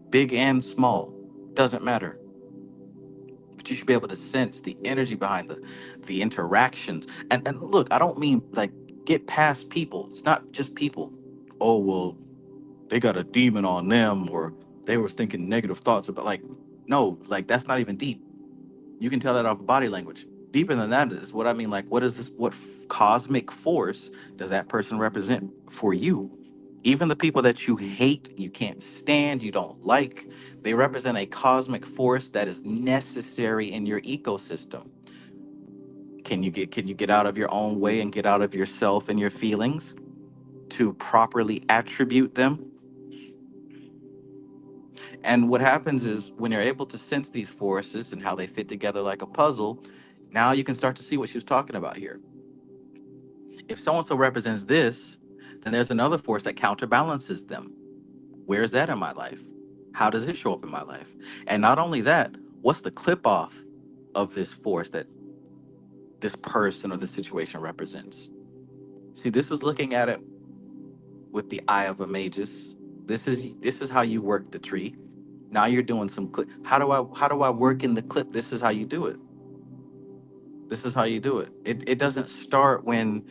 big and small, doesn't matter. But you should be able to sense the energy behind the interactions. And look, I don't mean like get past people. It's not just people. Oh well, they got a demon on them, or they were thinking negative thoughts about like no, like that's not even deep. You can tell that off body language. Deeper than that is what I mean. Like, what is this? What cosmic force does that person represent for you? Even the people that you hate, you can't stand, you don't like, they represent a cosmic force that is necessary in your ecosystem. Can you get out of your own way and get out of yourself and your feelings to properly attribute them? And what happens is when you're able to sense these forces and how they fit together like a puzzle, now you can start to see what she was talking about here. If so and so represents this, then there's another force that counterbalances them. Where's that in my life? How does it show up in my life? And not only that, what's the clip off of this force that this person or this situation represents? See, this is looking at it with the eye of a magus. This is how you work the tree. Now you're doing some clip. How do I work in the clip? This is how you do it. This is how you do it. It doesn't start when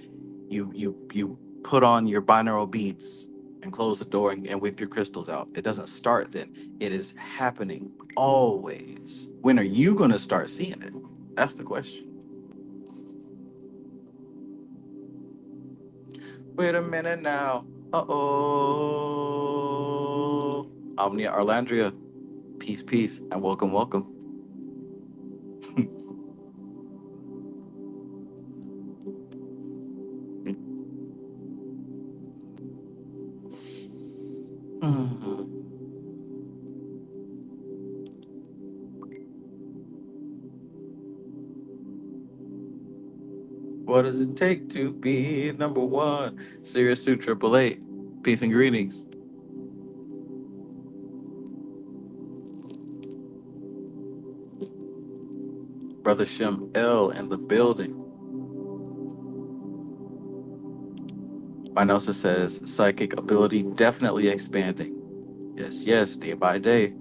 you put on your binaural beats and close the door and whip your crystals out. It doesn't start then. It is happening always. When are you going to start seeing it? That's the question. Wait a minute now. Uh-oh. Omnia Arlandria. Peace, peace, and welcome, welcome. Hmm. What does it take to be number one? Sirius Suit Triple Eight. Peace and greetings. Brother Shem L in the building. My gnosis says psychic ability definitely expanding. Yes, yes, day by day.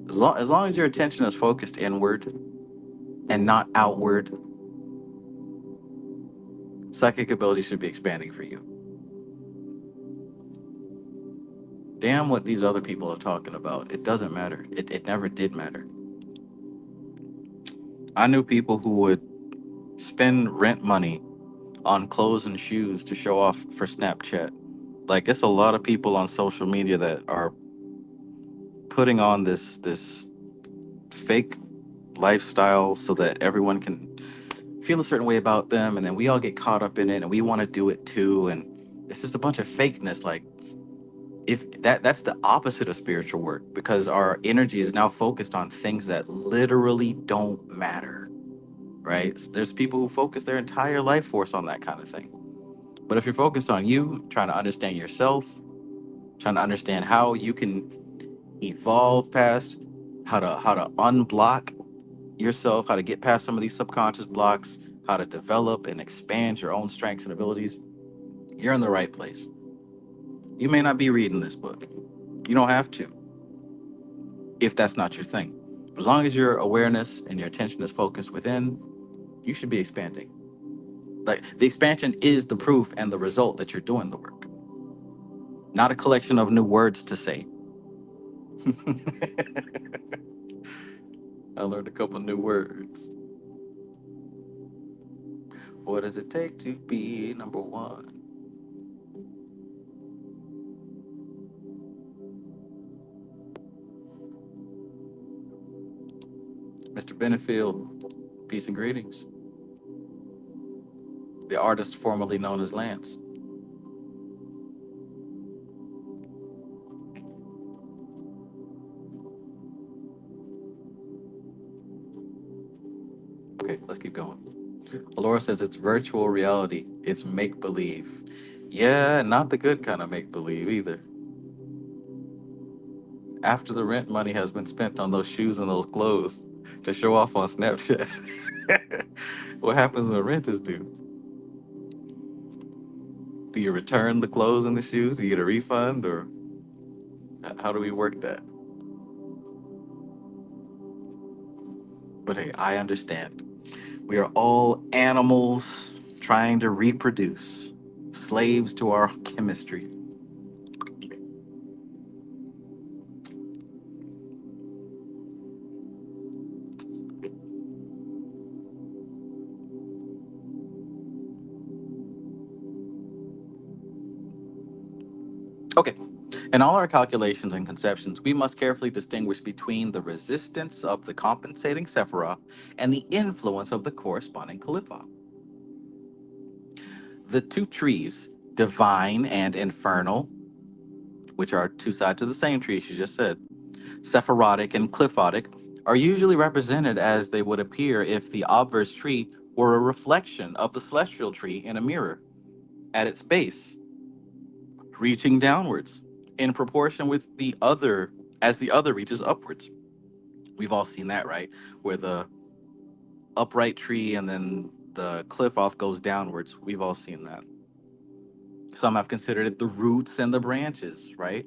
As long as your attention is focused inward and not outward, psychic ability should be expanding for you. Damn what these other people are talking about. It doesn't matter. It never did matter. I knew people who would spend rent money on clothes and shoes to show off for Snapchat. Like it's a lot of people on social media that are putting on this fake lifestyle so that everyone can feel a certain way about them, and then we all get caught up in it and we want to do it too, and it's just a bunch of fakeness. Like if that's the opposite of spiritual work, because our energy is now focused on things that literally don't matter, right? There's people who focus their entire life force on that kind of thing. But if you're focused on you trying to understand yourself, trying to understand how you can evolve past, how to unblock yourself, how to get past some of these subconscious blocks, how to develop and expand your own strengths and abilities, you're in the right place. You may not be reading this book. You don't have to if that's not your thing. As long as your awareness and your attention is focused within, you should be expanding. Like the expansion is the proof and the result that you're doing the work, not a collection of new words to say. I learned a couple new words. What does it take to be number one? Mr. Benefield, peace and greetings. The artist formerly known as Lance. Okay, let's keep going. Alora says it's virtual reality. It's make believe. Yeah, not the good kind of make believe either. After the rent money has been spent on those shoes and those clothes to show off on Snapchat, what happens when rent is due? Do you return the clothes and the shoes? Do you get a refund, or how do we work that? But hey, I understand. We are all animals trying to reproduce, slaves to our chemistry. Okay, in all our calculations and conceptions, we must carefully distinguish between the resistance of the compensating Sephiroth and the influence of the corresponding Qliphoth. The two trees, divine and infernal, which are two sides of the same tree, as you just said, Sephirotic and Qliphotic, are usually represented as they would appear if the obverse tree were a reflection of the celestial tree in a mirror at its base, reaching downwards in proportion with the other as the other reaches upwards. We've all seen that, right? Where the upright tree and then the Qliphoth goes downwards. We've all seen that. Some have considered it the roots and the branches, right?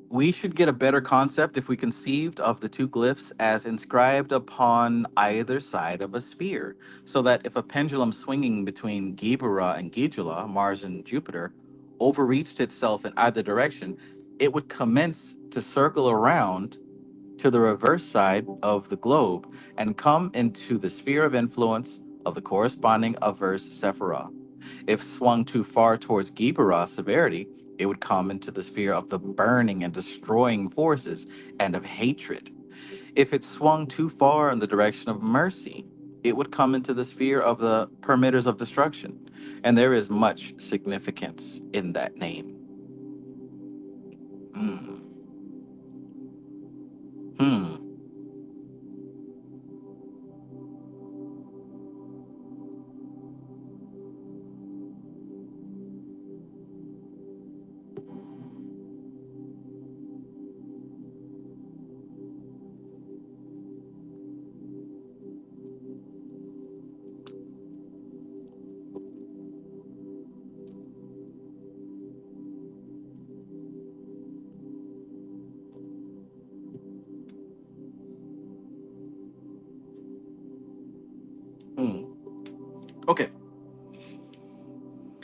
We should get a better concept if we conceived of the two glyphs as inscribed upon either side of a sphere, so that if a pendulum swinging between Gibera and Gijula, Mars and Jupiter, overreached itself in either direction, it would commence to circle around to the reverse side of the globe and come into the sphere of influence of the corresponding averse Sephirah. If swung too far towards Gibera severity, it would come into the sphere of the burning and destroying forces and of hatred. If it swung too far in the direction of mercy, it would come into the sphere of the permitters of destruction. And there is much significance in that name. Hmm. Hmm. Hmm. Okay.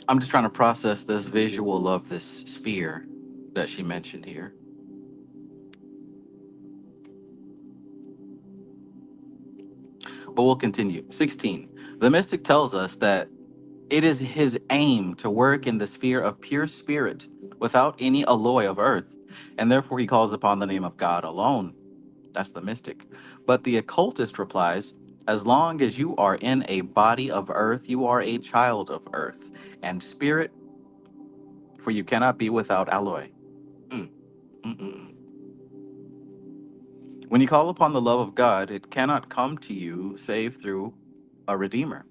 I'm just trying to process this visual of this sphere that she mentioned here. But we'll continue. 16. The mystic tells us that it is his aim to work in the sphere of pure spirit without any alloy of earth, and therefore he calls upon the name of God alone. That's the mystic. But the occultist replies, as long as you are in a body of earth, you are a child of earth and spirit, for you cannot be without alloy. Mm, mm, mm, mm. When you call upon the love of God, it cannot come to you save through a redeemer.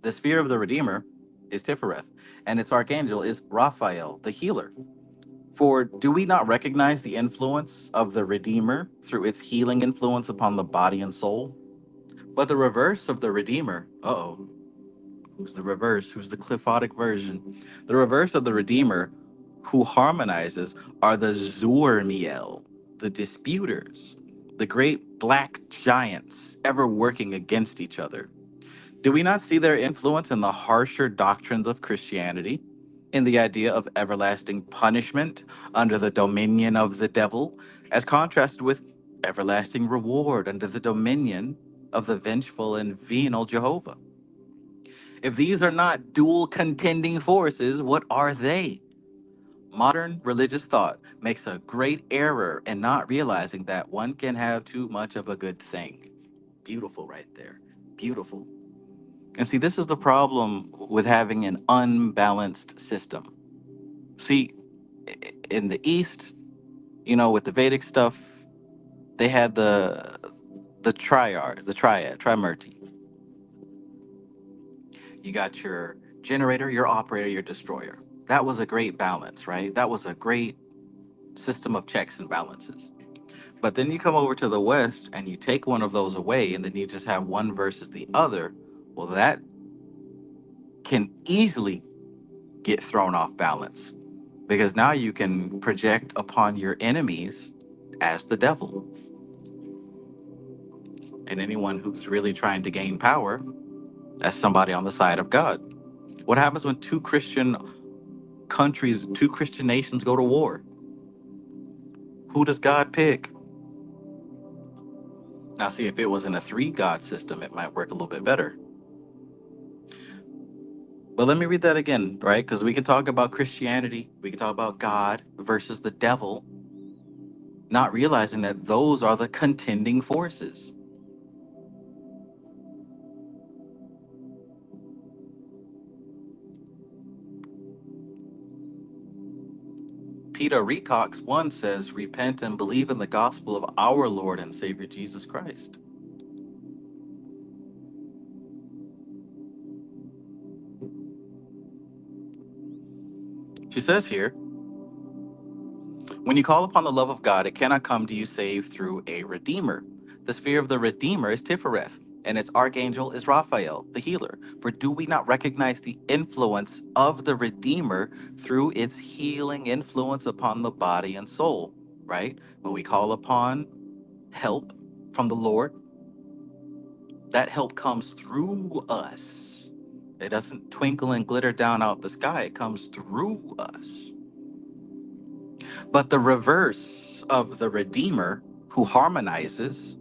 The sphere of the redeemer is Tifereth, and its archangel is Raphael, the healer. For do we not recognize the influence of the redeemer through its healing influence upon the body and soul? But the reverse of the redeemer, uh-oh, who's the reverse? Who's the Qliphotic version? The reverse of the redeemer who harmonizes are the Zormiel, the disputers, the great black giants ever working against each other. Do we not see their influence in the harsher doctrines of Christianity, in the idea of everlasting punishment under the dominion of the devil, as contrasted with everlasting reward under the dominion of the vengeful and venal Jehovah? If these are not dual contending forces, what are they? Modern religious thought makes a great error in not realizing that one can have too much of a good thing. Beautiful, right there. Beautiful. And see, this is the problem with having an unbalanced system. See, in the East, with the Vedic stuff, they had the triad, trimurti. You got your generator, your operator, your destroyer. That was a great balance, right? That was a great system of checks and balances. But then you come over to the West and you take one of those away, and then you just have one versus the other. Well, that can easily get thrown off balance because now you can project upon your enemies as the devil, and anyone who's really trying to gain power as somebody on the side of God. What happens when two Christian countries, two Christian nations go to war? Who does God pick? Now, see, if it was in a three God system, it might work a little bit better. But let me read that again, right? Because we can talk about Christianity, we can talk about God versus the devil, not realizing that those are the contending forces. Peter Recox 1 says, repent and believe in the gospel of our Lord and Savior Jesus Christ. She says here, when you call upon the love of God, it cannot come to you save through a redeemer. The sphere of the redeemer is Tifereth, and its archangel is Raphael, the healer. For do we not recognize the influence of the Redeemer through its healing influence upon the body and soul, right? When we call upon help from the Lord, that help comes through us. It doesn't twinkle and glitter down out the sky, it comes through us. But the reverse of the Redeemer who harmonizes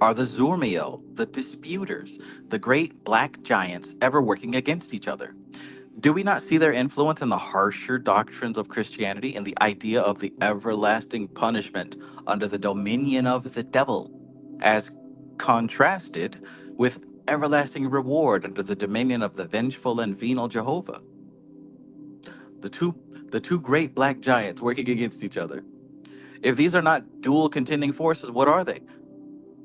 are the Zurmiel, the disputers, the great black giants ever working against each other. Do we not see their influence in the harsher doctrines of Christianity and the idea of the everlasting punishment under the dominion of the devil, as contrasted with everlasting reward under the dominion of the vengeful and venal Jehovah? The two the two great black giants working against each other. If these are not dual contending forces, what are they?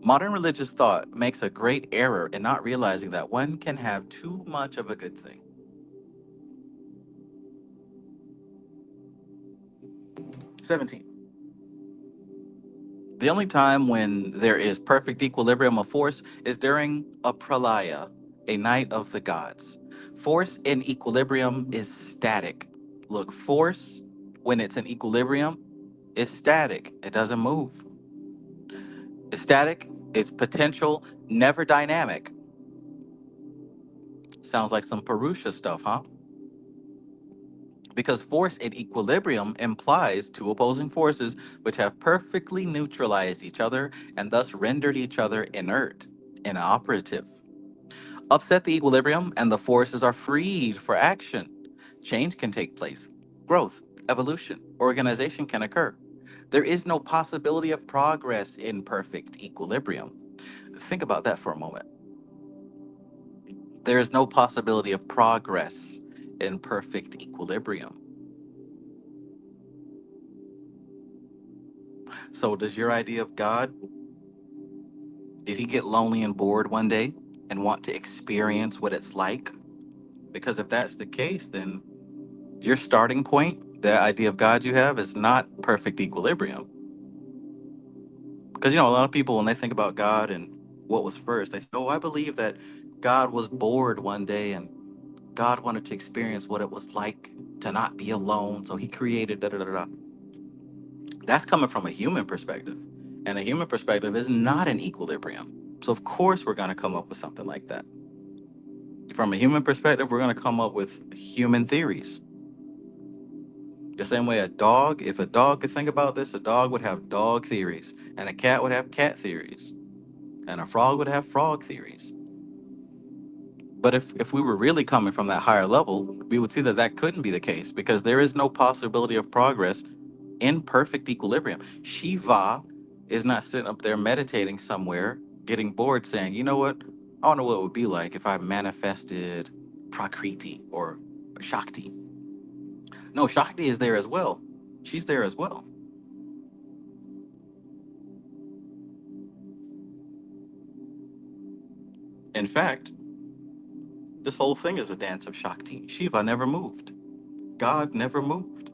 Modern religious thought makes a great error in not realizing that one can have too much of a good thing. 17. The only time when there is perfect equilibrium of force is during a pralaya, a night of the gods. Force in equilibrium is static. Look, force, when it's in equilibrium, is static. It doesn't move. It's static, it's potential, never dynamic. Sounds like some Purusha stuff, huh? Because force in equilibrium implies two opposing forces which have perfectly neutralized each other and thus rendered each other inert, inoperative. Upset the equilibrium, and the forces are freed for action. Change can take place. Growth, evolution, organization can occur. There is no possibility of progress in perfect equilibrium. Think about that for a moment. There is no possibility of progress in perfect equilibrium. So, does your idea of God, did he get lonely and bored one day and want to experience what it's like? Because if that's the case, then your starting point, the idea of God you have, is not perfect equilibrium. Because, a lot of people, when they think about God and what was first, they say, oh, I believe that God was bored one day and God wanted to experience what it was like to not be alone. So he created da da da da. That's coming from a human perspective. And a human perspective is not an equilibrium. So, of course, we're going to come up with something like that. From a human perspective, we're going to come up with human theories. The same way if a dog could think about this, a dog would have dog theories, and a cat would have cat theories, and a frog would have frog theories. But if we were really coming from that higher level, we would see that that couldn't be the case because there is no possibility of progress in perfect equilibrium. Shiva is not sitting up there meditating somewhere, getting bored, saying, you know what? I wonder what it would be like if I manifested Prakriti or Shakti. No, Shakti is there as well. She's there as well. In fact, this whole thing is a dance of Shakti. Shiva never moved. God never moved.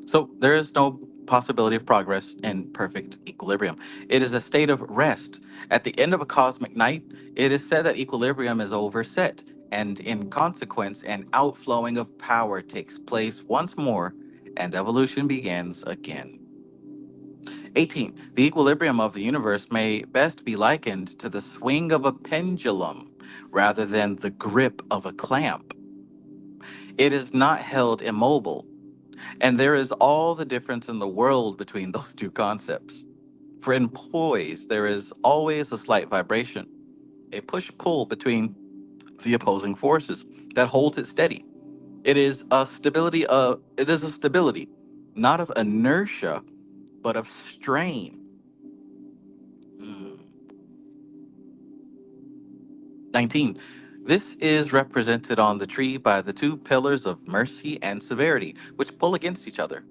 So there is no possibility of progress in perfect equilibrium. It is a state of rest. At the end of a cosmic night, it is said that equilibrium is overset, and in consequence, an outflowing of power takes place once more, and evolution begins again. 18. The equilibrium of the universe may best be likened to the swing of a pendulum rather than the grip of a clamp. It is not held immobile, and there is all the difference in the world between those two concepts. For in poise, there is always a slight vibration, a push pull between the opposing forces that holds it steady. It is a stability, not of inertia, but of strain. Hmm. 19. This is represented on the tree by the two pillars of mercy and severity, which pull against each other.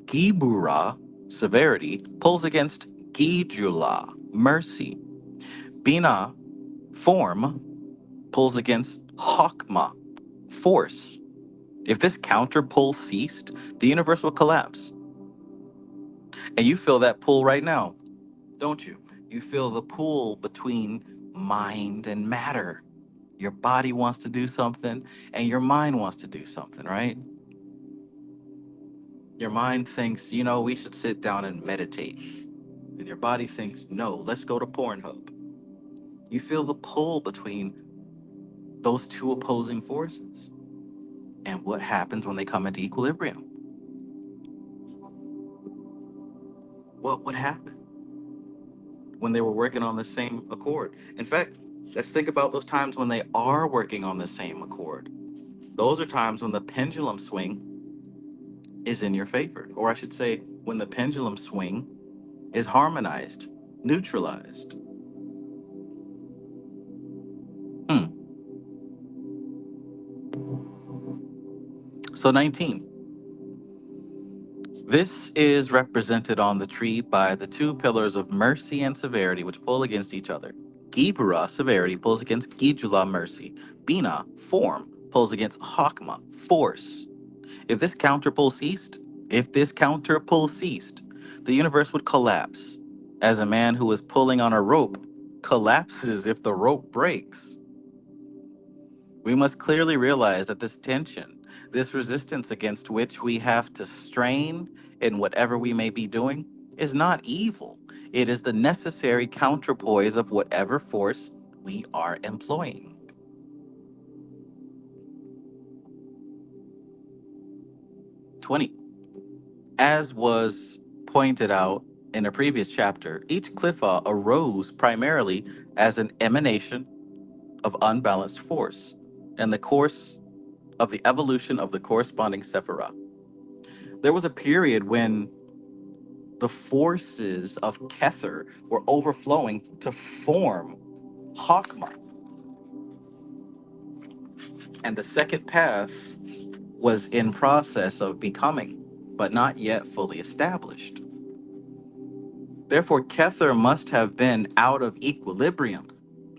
Gibura severity, pulls against Gijula, mercy. Bina, form, pulls against Hakma, force. If this counterpull ceased, the universe will collapse. And you feel that pull right now, don't you? You feel the pull between mind and matter. Your body wants to do something, and your mind wants to do something, right? Your mind thinks, we should sit down and meditate. And your body thinks, no, let's go to Pornhub. You feel the pull between those two opposing forces. And what happens when they come into equilibrium? What would happen when they were working on the same accord? In fact, let's think about those times when they are working on the same accord. Those are times when the pendulum swing is in your favor. Or I should say, when the pendulum swing is harmonized, neutralized. Hmm. So 19. This is represented on the tree by the two pillars of mercy and severity, which pull against each other. Gibra, severity, pulls against Gijula, mercy. Bina, form, pulls against Hakma, force. If this counterpull ceased, the universe would collapse, as a man who is pulling on a rope collapses if the rope breaks. We must clearly realize that this tension, this resistance against which we have to strain in whatever we may be doing, is not evil. It is the necessary counterpoise of whatever force we are employing. 20. As was pointed out in a previous chapter, each Qliphoth arose primarily as an emanation of unbalanced force in the course of the evolution of the corresponding sephirah. There was a period when the forces of Kether were overflowing to form Hakma. And the second path was in process of becoming, but not yet fully established. Therefore, Kether must have been out of equilibrium,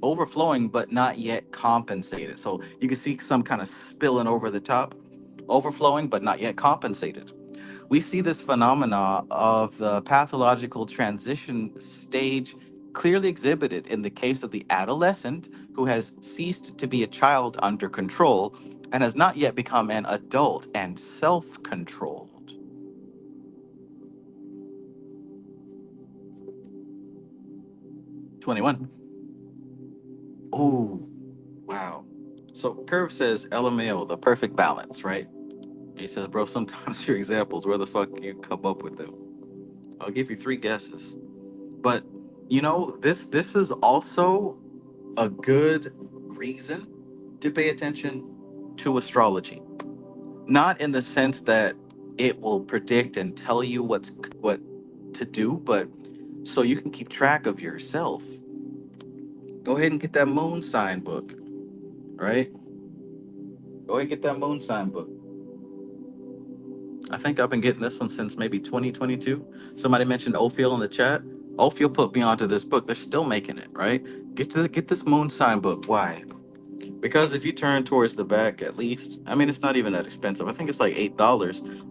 overflowing, but not yet compensated. So you can see some kind of spilling over the top, overflowing, but not yet compensated. We see this phenomena of the pathological transition stage clearly exhibited in the case of the adolescent who has ceased to be a child under control and has not yet become an adult and self-controlled. 21. Oh, wow. So Curve says LMAO, the perfect balance, right? He says, bro, sometimes your examples, where the fuck you come up with them? I'll give you three guesses. But this is also a good reason to pay attention to astrology. Not in the sense that it will predict and tell you what to do, but so you can keep track of yourself. Go ahead and get that moon sign book, right? Go ahead and get that moon sign book. I think I've been getting this one since maybe 2022. Somebody mentioned Ophiel in the chat. Ophiel put me onto this book. They're still making it, right? Get this moon sign book. Why? Because if you turn towards the back, at least, I mean, it's not even that expensive. I think it's like $8,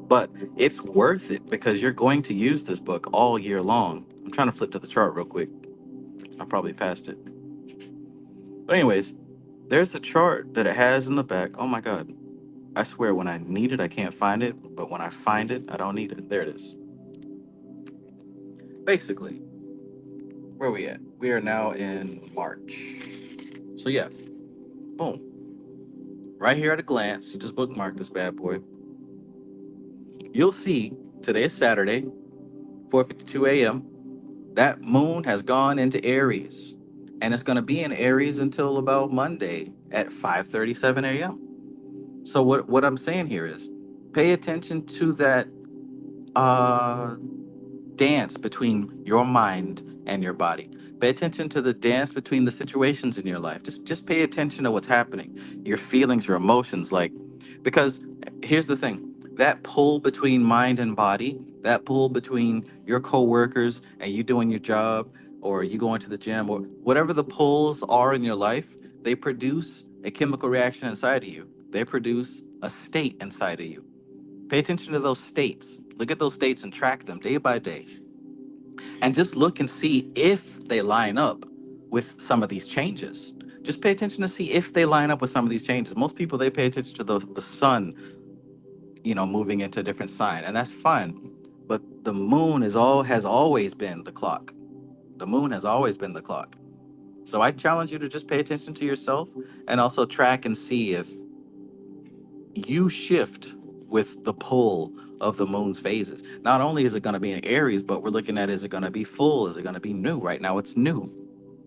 but it's worth it because you're going to use this book all year long. I'm trying to flip to the chart real quick. I probably passed it. But anyways, there's a chart that it has in the back. Oh my God. I swear when I need it, I can't find it. But when I find it, I don't need it. There it is. Basically, where are we at? We are now in March. So yeah, boom. Right here at a glance, you just bookmark this bad boy. You'll see today is Saturday, 4:52 a.m. That moon has gone into Aries, and it's going to be in Aries until about Monday at 5:37 a.m. So what I'm saying here is, pay attention to that uh, dance between your mind and your body. Pay attention to the dance between the situations in your life. Just pay attention to what's happening, your feelings, your emotions, because here's the thing, that pull between mind and body, That pull between your coworkers and you doing your job, or you going to the gym, or whatever the pulls are in your life, they produce a chemical reaction inside of you. They produce a state inside of you. Pay attention to those states. Look at those states and track them day by day. And just look and see if they line up with some of these changes. Just pay attention to see if they line up with some of these changes. Most people, they pay attention to the sun, moving into a different sign, and that's fine. But the moon has always been the clock. The moon has always been the clock. So I challenge you to just pay attention to yourself and also track and see if you shift with the pull of the moon's phases. Not only is it going to be in Aries, but we're looking at, is it going to be full? Is it going to be new? Right now it's new.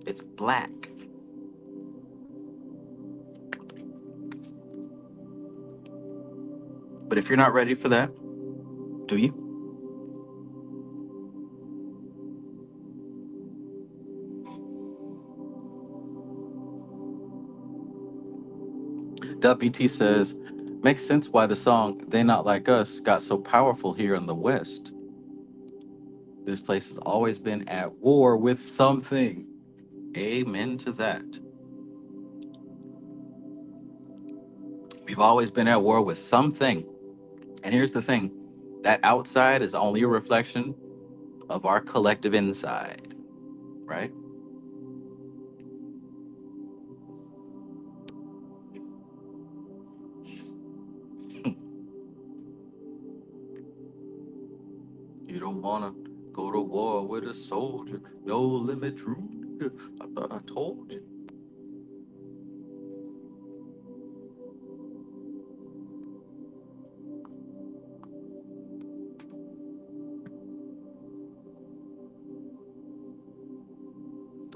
It's black. But if you're not ready for that, do you? WT says, makes sense why the song They Not Like Us got so powerful here in the West. This place has always been at war with something. Amen to that. We've always been at war with something. And here's the thing, that outside is only a reflection of our collective inside, right? You don't want to go to war with a soldier. No limit true. I thought I told you.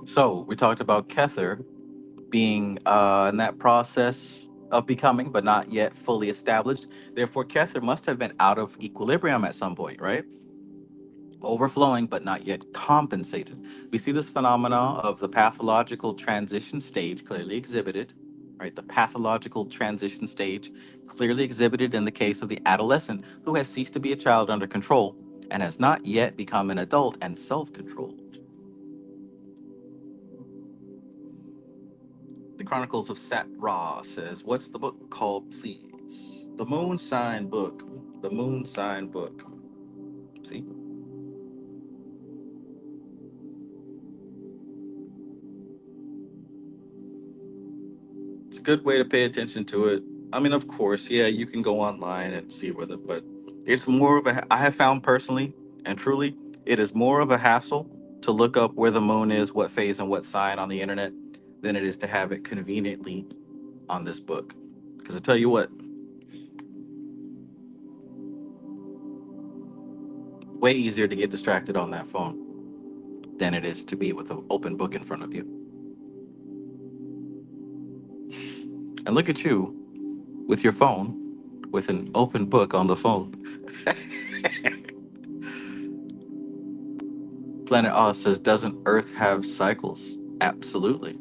So we talked about Kether being in that process of becoming, but not yet fully established. Therefore, Kether must have been out of equilibrium at some point, right? Overflowing, but not yet compensated. We see this phenomena of the pathological transition stage clearly exhibited, right? The pathological transition stage clearly exhibited in the case of the adolescent who has ceased to be a child under control and has not yet become an adult and self-controlled. The Chronicles of Sat Ra says, what's the book called, please? The Moon Sign book. The Moon Sign book. See? It's a good way to pay attention to it. I mean, of course, yeah, you can go online and see whether, but it's more of a, I have found personally and truly, it is more of a hassle to look up where the moon is, what phase and what sign on the internet, than it is to have it conveniently on this book. Because I tell you what, way easier to get distracted on that phone than it is to be with an open book in front of you. And look at you with your phone, with an open book on the phone. Planet Oz says, doesn't Earth have cycles? Absolutely.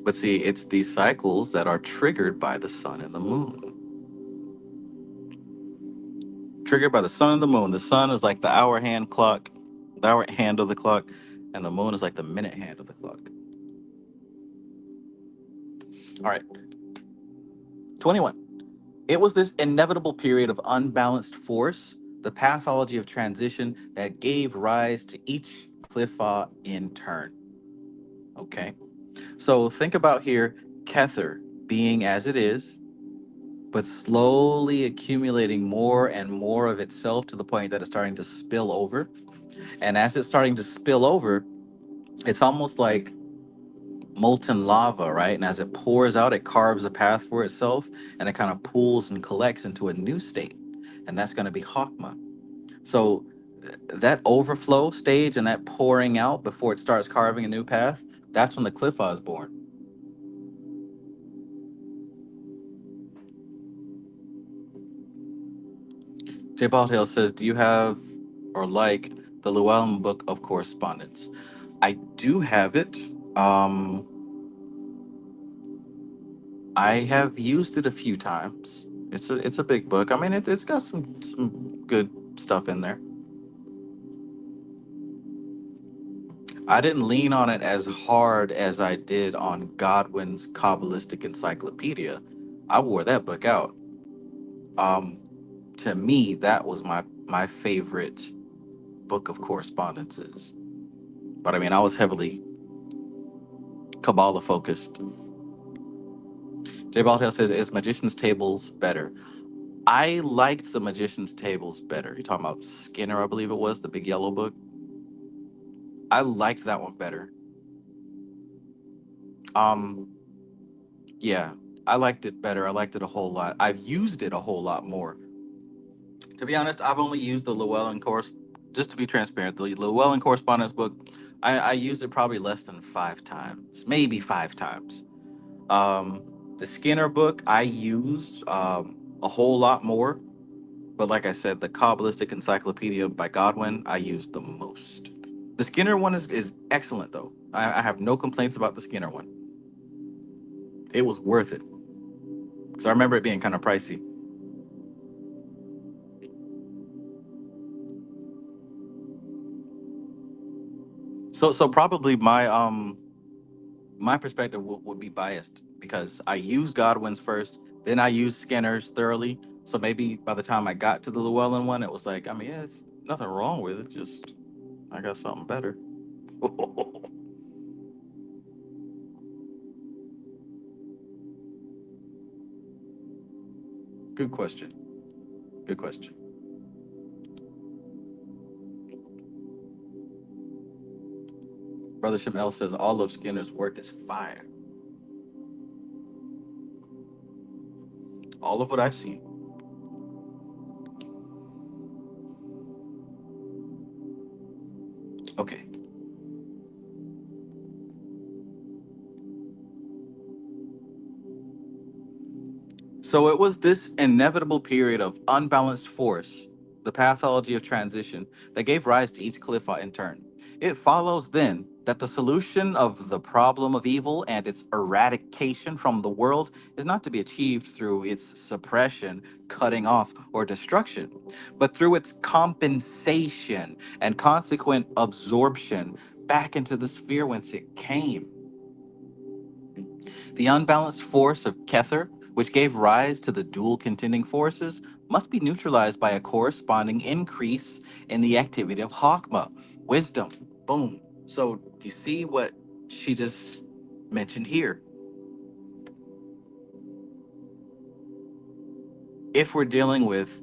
But see, it's these cycles that are triggered by the sun and the moon. Triggered by the sun and the moon. The sun is like the hour hand clock, the hour hand of the clock, and the moon is like the minute hand of the clock. All right. 21. It was this inevitable period of unbalanced force, the pathology of transition, that gave rise to each Qliphoth in turn. Okay. So think about here, Kether being as it is, but slowly accumulating more and more of itself to the point that it's starting to spill over. And as it's starting to spill over, it's almost like molten lava, right? And as it pours out, it carves a path for itself and it kind of pools and collects into a new state. And that's going to be Hakma. So that overflow stage and that pouring out before it starts carving a new path, that's when the Qliphoth is born. J. Baldhill says, do you have or like the Llewellyn Book of Correspondence? I do have it. I have used it a few times. It's a big book. I mean, it's got some good stuff in there. I didn't lean on it as hard as I did on Godwin's Kabbalistic Encyclopedia. I wore that book out. Um, to me, that was my favorite book of correspondences. But I mean, I was heavily Kabbalah focused. J. Baldhill says, "Is Magician's Tables better?" I liked the Magician's Tables better. You're talking about Skinner, I believe it was, the big yellow book. I liked that one better. Um, yeah, I liked it better. I liked it a whole lot. I've used it a whole lot more. To be honest, I've only used the Llewellyn course. Just to be transparent, the Llewellyn correspondence book, I used it probably less than 5 times, maybe 5 times. Um, the Skinner book I used a whole lot more, but like I said, the Kabbalistic Encyclopedia by Godwin I used the most. The Skinner one is excellent though. I have no complaints about the Skinner one. It was worth it because I remember it being kind of pricey. So probably my perspective would be biased because I used Godwin's first, then I used Skinner's thoroughly. So maybe by the time I got to the Llewellyn one, it was like, I mean, yeah, it's nothing wrong with it. Just I got something better. Good question. Good question. Brother Shamel says all of Skinner's work is fire. All of what I see. Okay. So it was this inevitable period of unbalanced force, the pathology of transition, that gave rise to each Qliphoth in turn. It follows then that the solution of the problem of evil and its eradication from the world is not to be achieved through its suppression, cutting off, or destruction, but through its compensation and consequent absorption back into the sphere whence it came. The unbalanced force of Kether, which gave rise to the dual contending forces, must be neutralized by a corresponding increase in the activity of Hakma, wisdom. Boom. So, do you see what she just mentioned here? If we're dealing with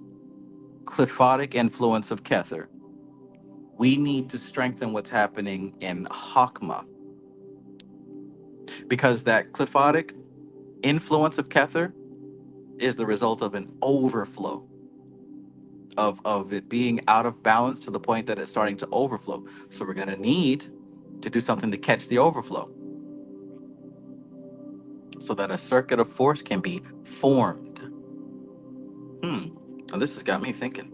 Qliphotic influence of Kether, we need to strengthen what's happening in Hakma because that Qliphotic influence of Kether is the result of an overflow of it being out of balance to the point that it's starting to overflow. So we're going to need to do something to catch the overflow so that a circuit of force can be formed. Now this has got me thinking.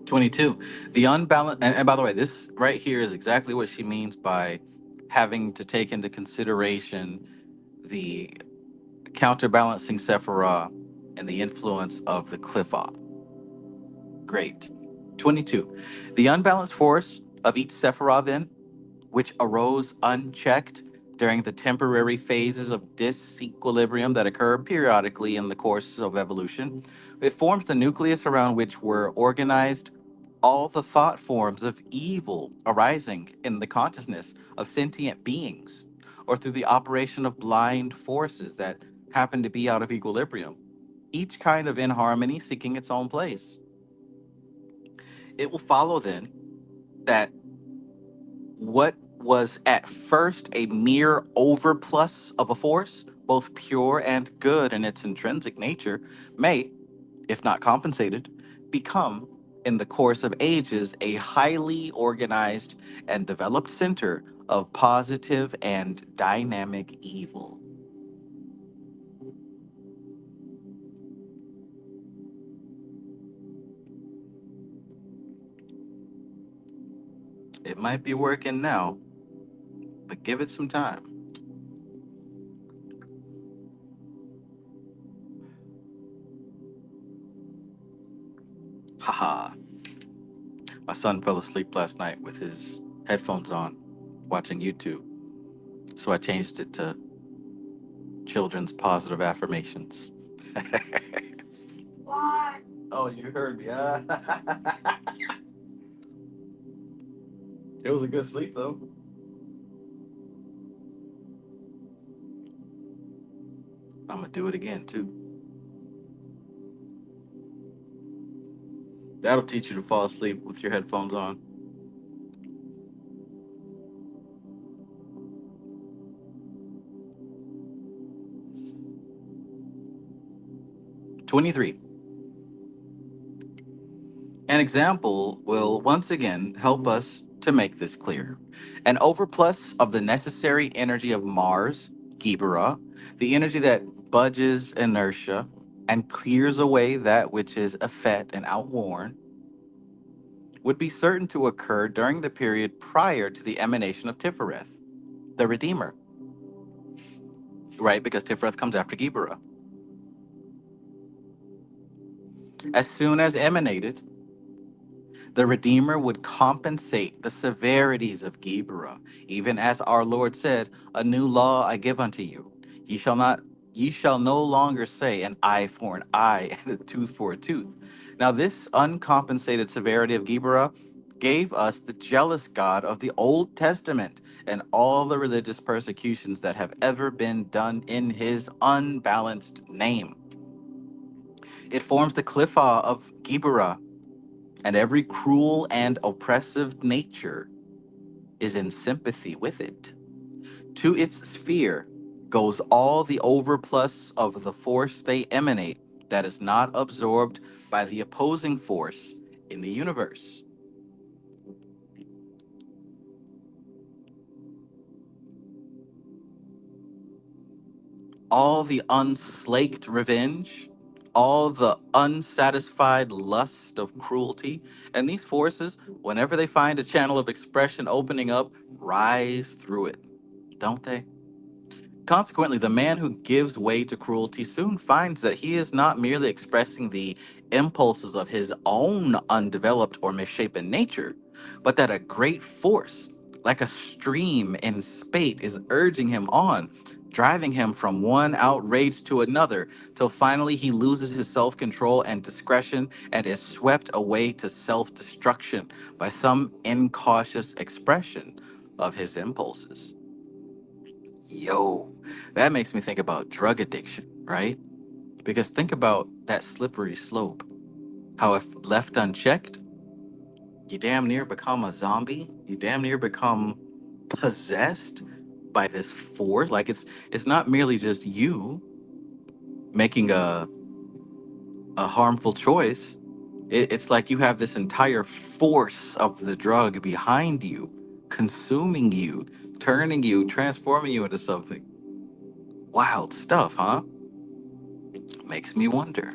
22. The unbalanced, and by the way, this right here is exactly what she means by having to take into consideration the counterbalancing Sephirah and the influence of the Qliphoth. Great. 22. The unbalanced force of each Sephirah, then, which arose unchecked during the temporary phases of disequilibrium that occur periodically in the course of evolution, it forms the nucleus around which were organized all the thought forms of evil arising in the consciousness of sentient beings, or through the operation of blind forces that happen to be out of equilibrium, each kind of inharmony seeking its own place. It will follow then that what was at first a mere overplus of a force, both pure and good in its intrinsic nature, may, if not compensated, become, in the course of ages, a highly organized and developed center of positive and dynamic evil. It might be working now. Give it some time. Haha. My son fell asleep last night with his headphones on, watching YouTube. So I changed it to children's positive affirmations. Why? Oh, you heard me. It was a good sleep, though. I'm going to do it again, too. That'll teach you to fall asleep with your headphones on. 23. An example will once again help us to make this clear. An overplus of the necessary energy of Mars, Gibera, the energy that budges inertia and clears away that which is effete and outworn, would be certain to occur during the period prior to the emanation of Tifereth, the Redeemer, right? Because Tifereth comes after Gibera. As soon as emanated, the Redeemer would compensate the severities of Gibera, even as our Lord said, "A new law I give unto you. Ye shall not ye shall no longer say an eye for an eye and a tooth for a tooth." Now this uncompensated severity of Gibera gave us the jealous God of the Old Testament and all the religious persecutions that have ever been done in his unbalanced name. It forms the Qliphoth of Gibera, and every cruel and oppressive nature is in sympathy with it. To its sphere goes all the overplus of the force they emanate that is not absorbed by the opposing force in the universe. All the unslaked revenge, all the unsatisfied lust of cruelty, and these forces, whenever they find a channel of expression opening up, rise through it, don't they? Consequently, the man who gives way to cruelty soon finds that he is not merely expressing the impulses of his own undeveloped or misshapen nature, but that a great force, like a stream in spate, is urging him on, driving him from one outrage to another, till finally he loses his self control and discretion and is swept away to self destruction by some incautious expression of his impulses. Yo, that makes me think about drug addiction, right? Because think about that slippery slope. How if left unchecked, you damn near become a zombie. You damn near become possessed by this force. Like it's not merely just you making a harmful choice. It's like you have this entire force of the drug behind you, consuming you, turning you, transforming you into something. Wild stuff, huh? Makes me wonder.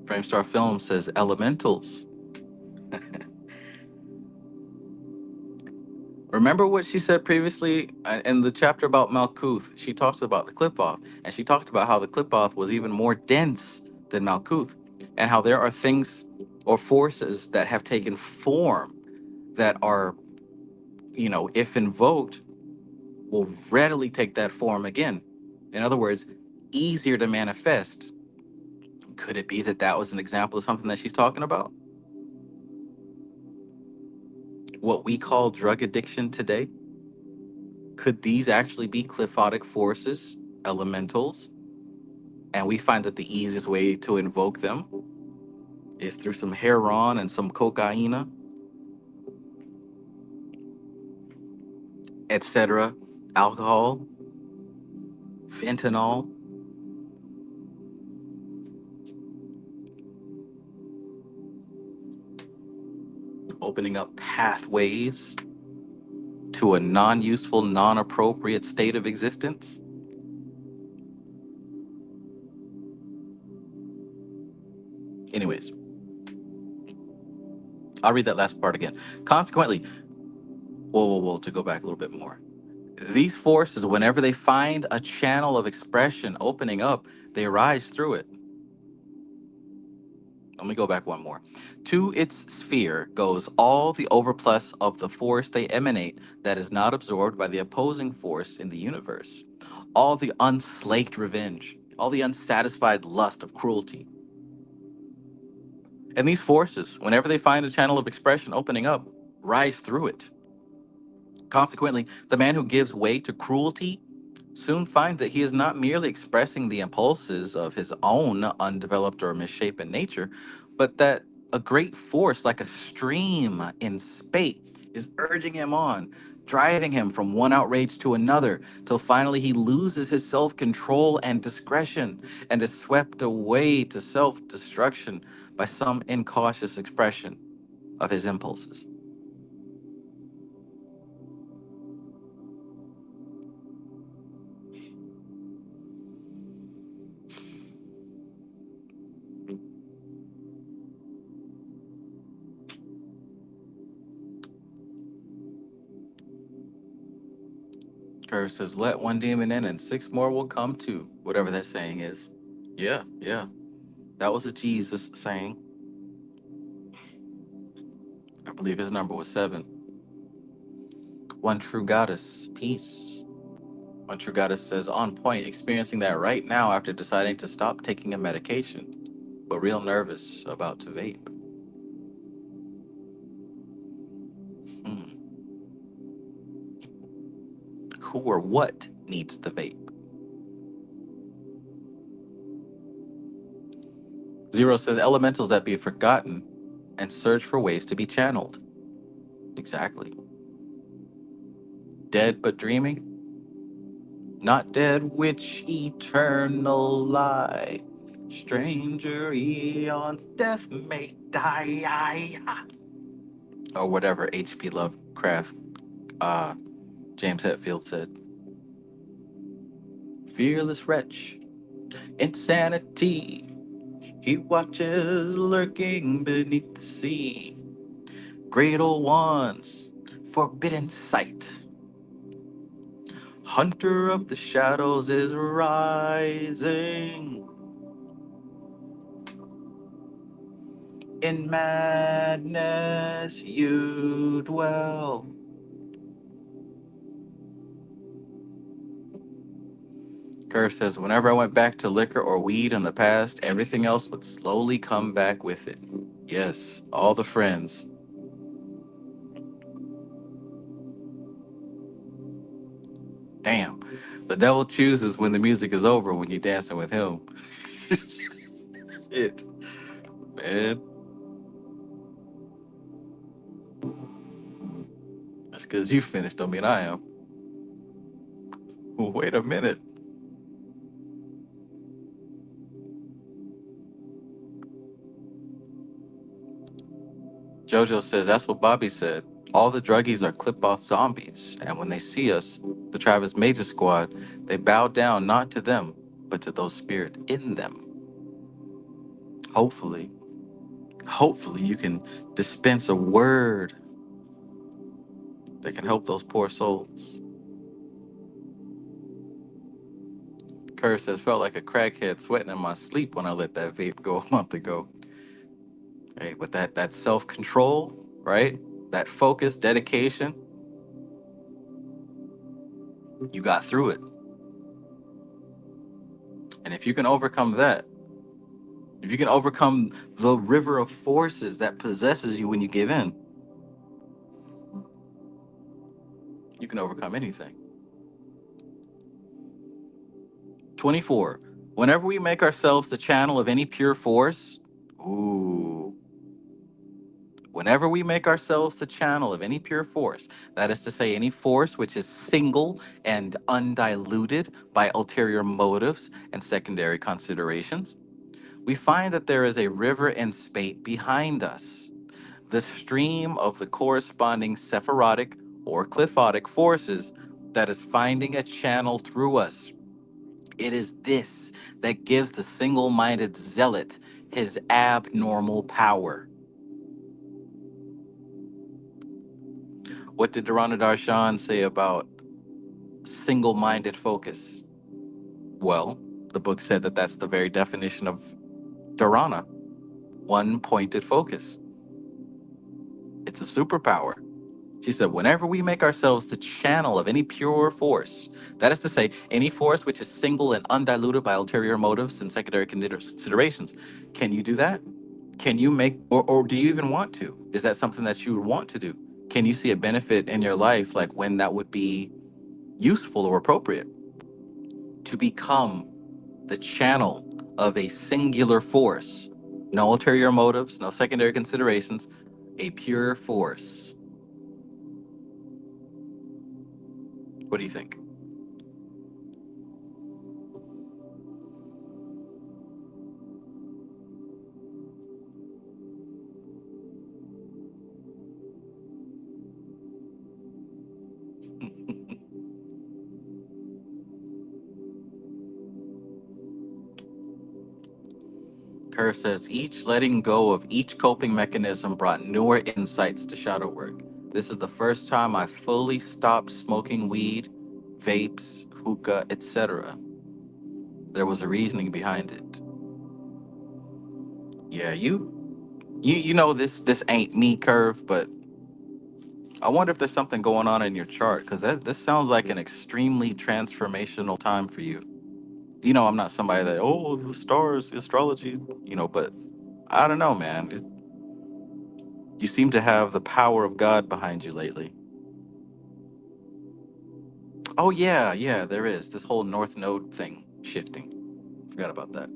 Framestar Film says elementals. Remember what she said previously in the chapter about Malkuth? She talks about the Qliphoth, and she talked about how the Qliphoth was even more dense than Malkuth, and how there are things or forces that have taken form that are, if invoked, will readily take that form again. In other words, easier to manifest. Could it be that that was an example of something that she's talking about? What we call drug addiction today? Could these actually be Qliphotic forces, elementals? And we find that the easiest way to invoke them is through some heroin and some cocaine, etc., alcohol, fentanyl, opening up pathways to a non useful, non appropriate state of existence. Anyways, I'll read that last part again. Consequently, whoa, to go back a little bit more. These forces, whenever they find a channel of expression opening up, they rise through it. Let me go back one more. To its sphere goes all the overplus of the force they emanate that is not absorbed by the opposing force in the universe. All the unslaked revenge, all the unsatisfied lust of cruelty. And these forces, whenever they find a channel of expression opening up, rise through it. Consequently, the man who gives way to cruelty soon finds that he is not merely expressing the impulses of his own undeveloped or misshapen nature, but that a great force, like a stream in spate, is urging him on, driving him from one outrage to another, till finally he loses his self control and discretion and is swept away to self destruction by some incautious expression of his impulses. Curse says, let one demon in and six more will come too. Whatever that saying is. Yeah. That was a Jesus saying. I believe his number was 7. One true goddess, peace. One true goddess says, on point, experiencing that right now after deciding to stop taking a medication, but real nervous about to vape. Hmm. Who or what needs the vape? Zero says, elementals that be forgotten and search for ways to be channeled. Exactly. Dead but dreaming? Not dead, which eternal lie. Stranger eons, death may die. Or whatever H.P. Lovecraft, uh, James Hetfield said. Fearless wretch, insanity. He watches lurking beneath the sea. Great old ones, forbidden sight. Hunter of the shadows is rising. In madness you dwell. Curse says, whenever I went back to liquor or weed in the past, everything else would slowly come back with it. Yes, all the friends. Damn. The devil chooses when the music is over when you're dancing with him. Shit, man. That's because you finished don't mean I am. Wait a minute. Jojo says, that's what Bobby said. All the druggies are Qliphoth zombies, and when they see us, the Travis Major Squad, they bow down not to them, but to those spirit in them. Hopefully, hopefully you can dispense a word that can help those poor souls. Curse says, felt like a crackhead sweating in my sleep when I let that vape go a month ago. Hey, with that self-control, right? That focus, dedication, you got through it. And if you can overcome that, if you can overcome the river of forces that possesses you when you give in, you can overcome anything. 24. Whenever we make ourselves the channel of any pure force, ooh, whenever we make ourselves the channel of any pure force, that is to say, any force which is single and undiluted by ulterior motives and secondary considerations, we find that there is a river and spate behind us, the stream of the corresponding sephirotic or Qliphothic forces that is finding a channel through us. It is this that gives the single minded zealot his abnormal power. What did Durana Darshan say about single-minded focus? Well, the book said that that's the very definition of Dharana, one-pointed focus. It's a superpower. She said, whenever we make ourselves the channel of any pure force, that is to say, any force which is single and undiluted by ulterior motives and secondary considerations, can you do that? Can you make, or do you even want to? Is that something that you would want to do? Can you see a benefit in your life, like when that would be useful or appropriate? To become the channel of a singular force, no ulterior motives, no secondary considerations, a pure force. What do you think? Kerr says each letting go of each coping mechanism brought newer insights to shadow work. This is the first time I fully stopped smoking weed, vapes, hookah, etc. There was a reasoning behind it. Yeah, you know this ain't me, Curve, but I wonder if there's something going on in your chart because this sounds like an extremely transformational time for you. You know, I'm not somebody that the stars, the astrology, but I don't know, man. You seem to have the power of God behind you lately. Oh yeah, yeah, there is this whole North Node thing shifting. Forgot about that.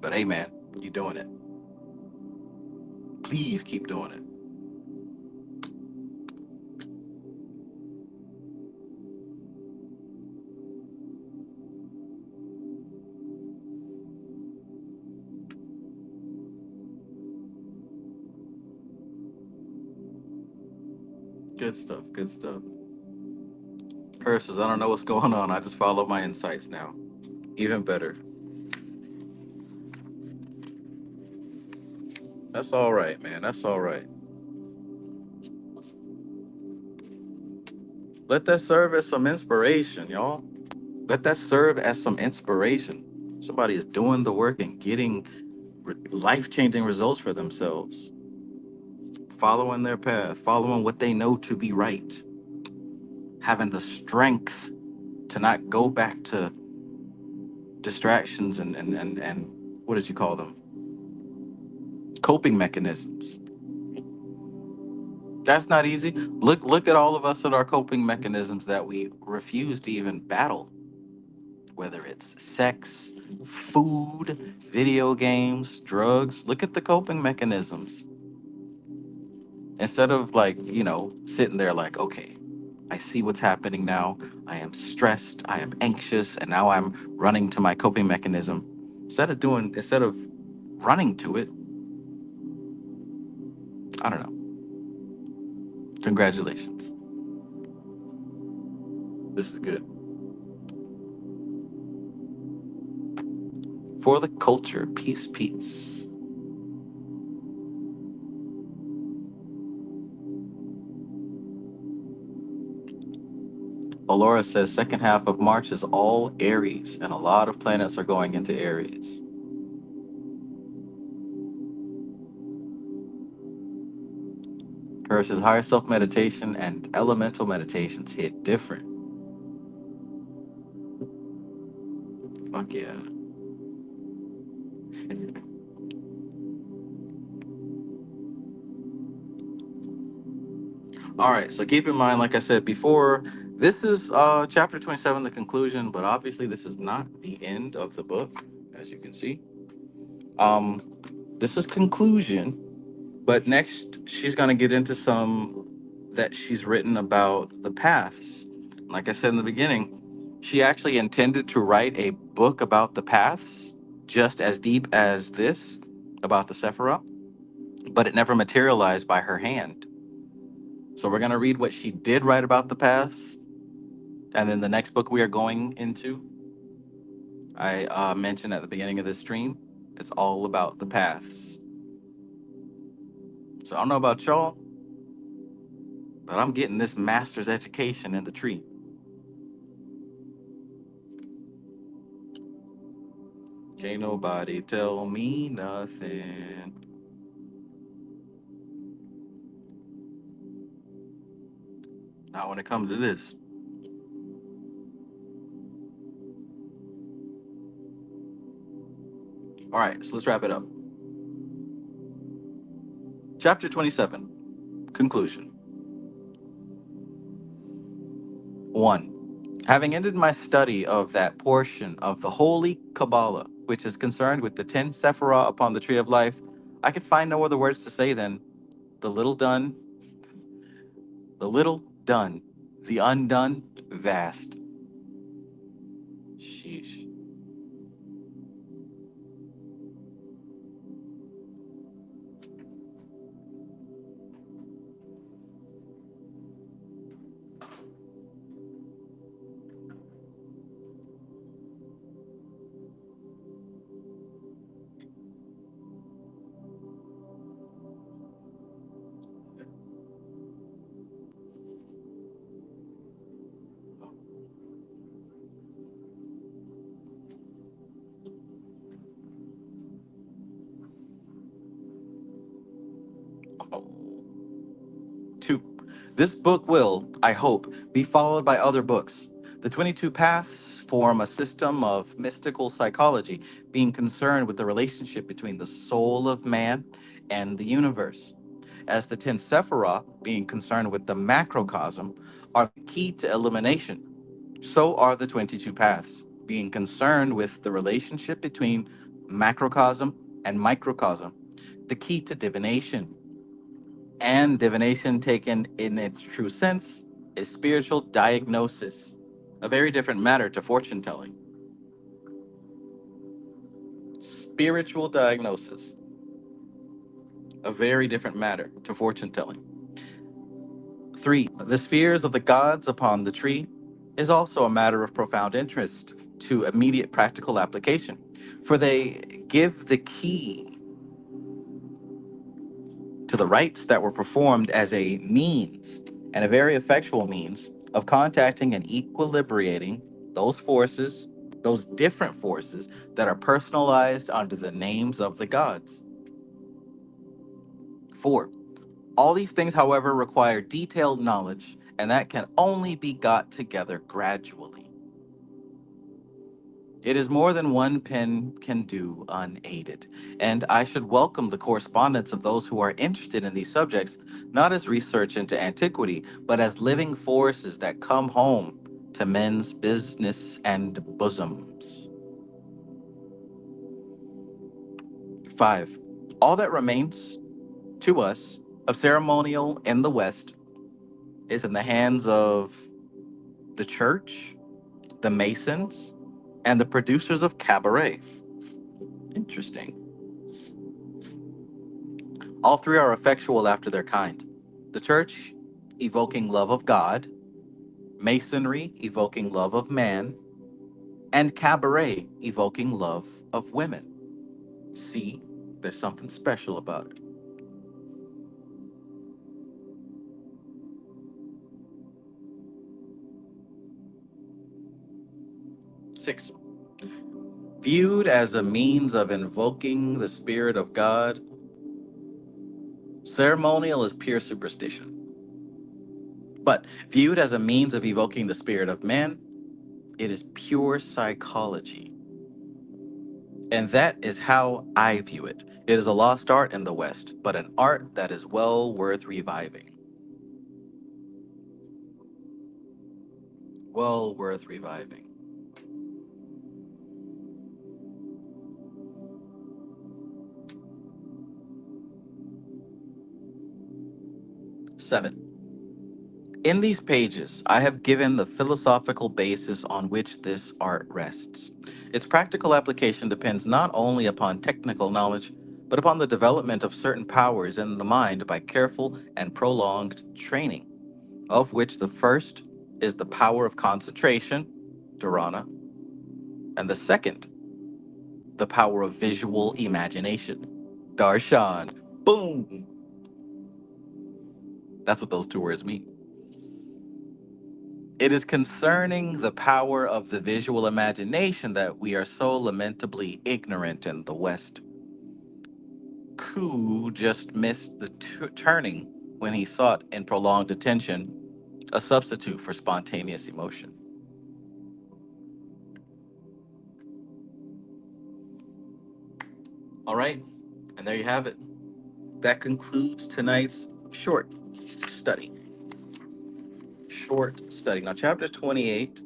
But hey, man, you doing it. Please keep doing it. Good stuff. Good stuff. Curses. I don't know what's going on. I just follow my insights now. Even better. That's all right, man. That's all right. Let that serve as some inspiration, y'all. Let that serve as some inspiration. Somebody is doing the work and getting life changing results for themselves, following their path, following what they know to be right, having the strength to not go back to distractions and what did you call them? Coping mechanisms. That's not easy. Look at all of us at our coping mechanisms that we refuse to even battle, whether it's sex, food, video games, drugs. Look at the coping mechanisms. Instead of sitting there like, okay, I see what's happening now. I am stressed, I am anxious, and now I'm running to my coping mechanism. Instead of running to it, I don't know. Congratulations. This is good. For the culture, peace, peace. Alora says second half of March is all Aries, and a lot of planets are going into Aries. Kara says higher self meditation and elemental meditations hit different. Fuck yeah. All right, so keep in mind, like I said before, this is chapter 27, the conclusion, but obviously this is not the end of the book, as you can see. Um, this is conclusion, but next she's gonna get into some that she's written about the paths. Like I said in the beginning, she actually intended to write a book about the paths, just as deep as this about the Sephirah, but it never materialized by her hand. So we're gonna read what she did write about the paths, and then the next book we are going into, I mentioned at the beginning of this stream, it's all about the paths. So I don't know about y'all, But I'm getting this master's education in the tree. Can't nobody tell me nothing. Not when it comes to this. All right, so let's wrap it up. Chapter 27, Conclusion. 1. Having ended my study of that portion of the Holy Qabalah, which is concerned with the 10 Sephirah upon the Tree of Life, I could find no other words to say than the little done, the little done, the undone, vast. Sheesh. Oh. 2. This book will, I hope, be followed by other books. The 22 Paths form a system of mystical psychology, being concerned with the relationship between the soul of man and the universe. As the 10 Sephirah, being concerned with the macrocosm, are the key to elimination, so are the 22 Paths, being concerned with the relationship between macrocosm and microcosm, the key to divination. And divination, taken in its true sense, is spiritual diagnosis, a very different matter to fortune telling. Spiritual diagnosis, a very different matter to fortune telling. 3. The spheres of the gods upon the tree is also a matter of profound interest to immediate practical application, for they give the key to the rites that were performed as a means, and a very effectual means, of contacting and equilibrating those forces, those different forces that are personalized under the names of the gods. 4. All these things, however, require detailed knowledge, and that can only be got together gradually. It is more than one pen can do unaided, and I should welcome the correspondence of those who are interested in these subjects, not as research into antiquity, but as living forces that come home to men's business and bosoms. 5. All that remains to us of ceremonial in the West is in the hands of the church, the Masons, and the producers of cabaret. Interesting. All three are effectual after their kind. The church, evoking love of God, Masonry, evoking love of man, and cabaret, evoking love of women. See, there's something special about it. 6. Viewed as a means of invoking the Spirit of God, ceremonial is pure superstition. But viewed as a means of evoking the spirit of man, it is pure psychology. And that is how I view it. It is a lost art in the West, but an art that is well worth reviving. Well worth reviving. 7. In these pages, I have given the philosophical basis on which this art rests. Its practical application depends not only upon technical knowledge, but upon the development of certain powers in the mind by careful and prolonged training, of which the first is the power of concentration, dharana, and the second, the power of visual imagination, darshan. Boom! That's what those two words mean. It is concerning the power of the visual imagination that we are so lamentably ignorant in the West. Ku just missed the turning when he sought in prolonged attention a substitute for spontaneous emotion. All right, and there you have it. That concludes tonight's study. Short study. Now, chapter 28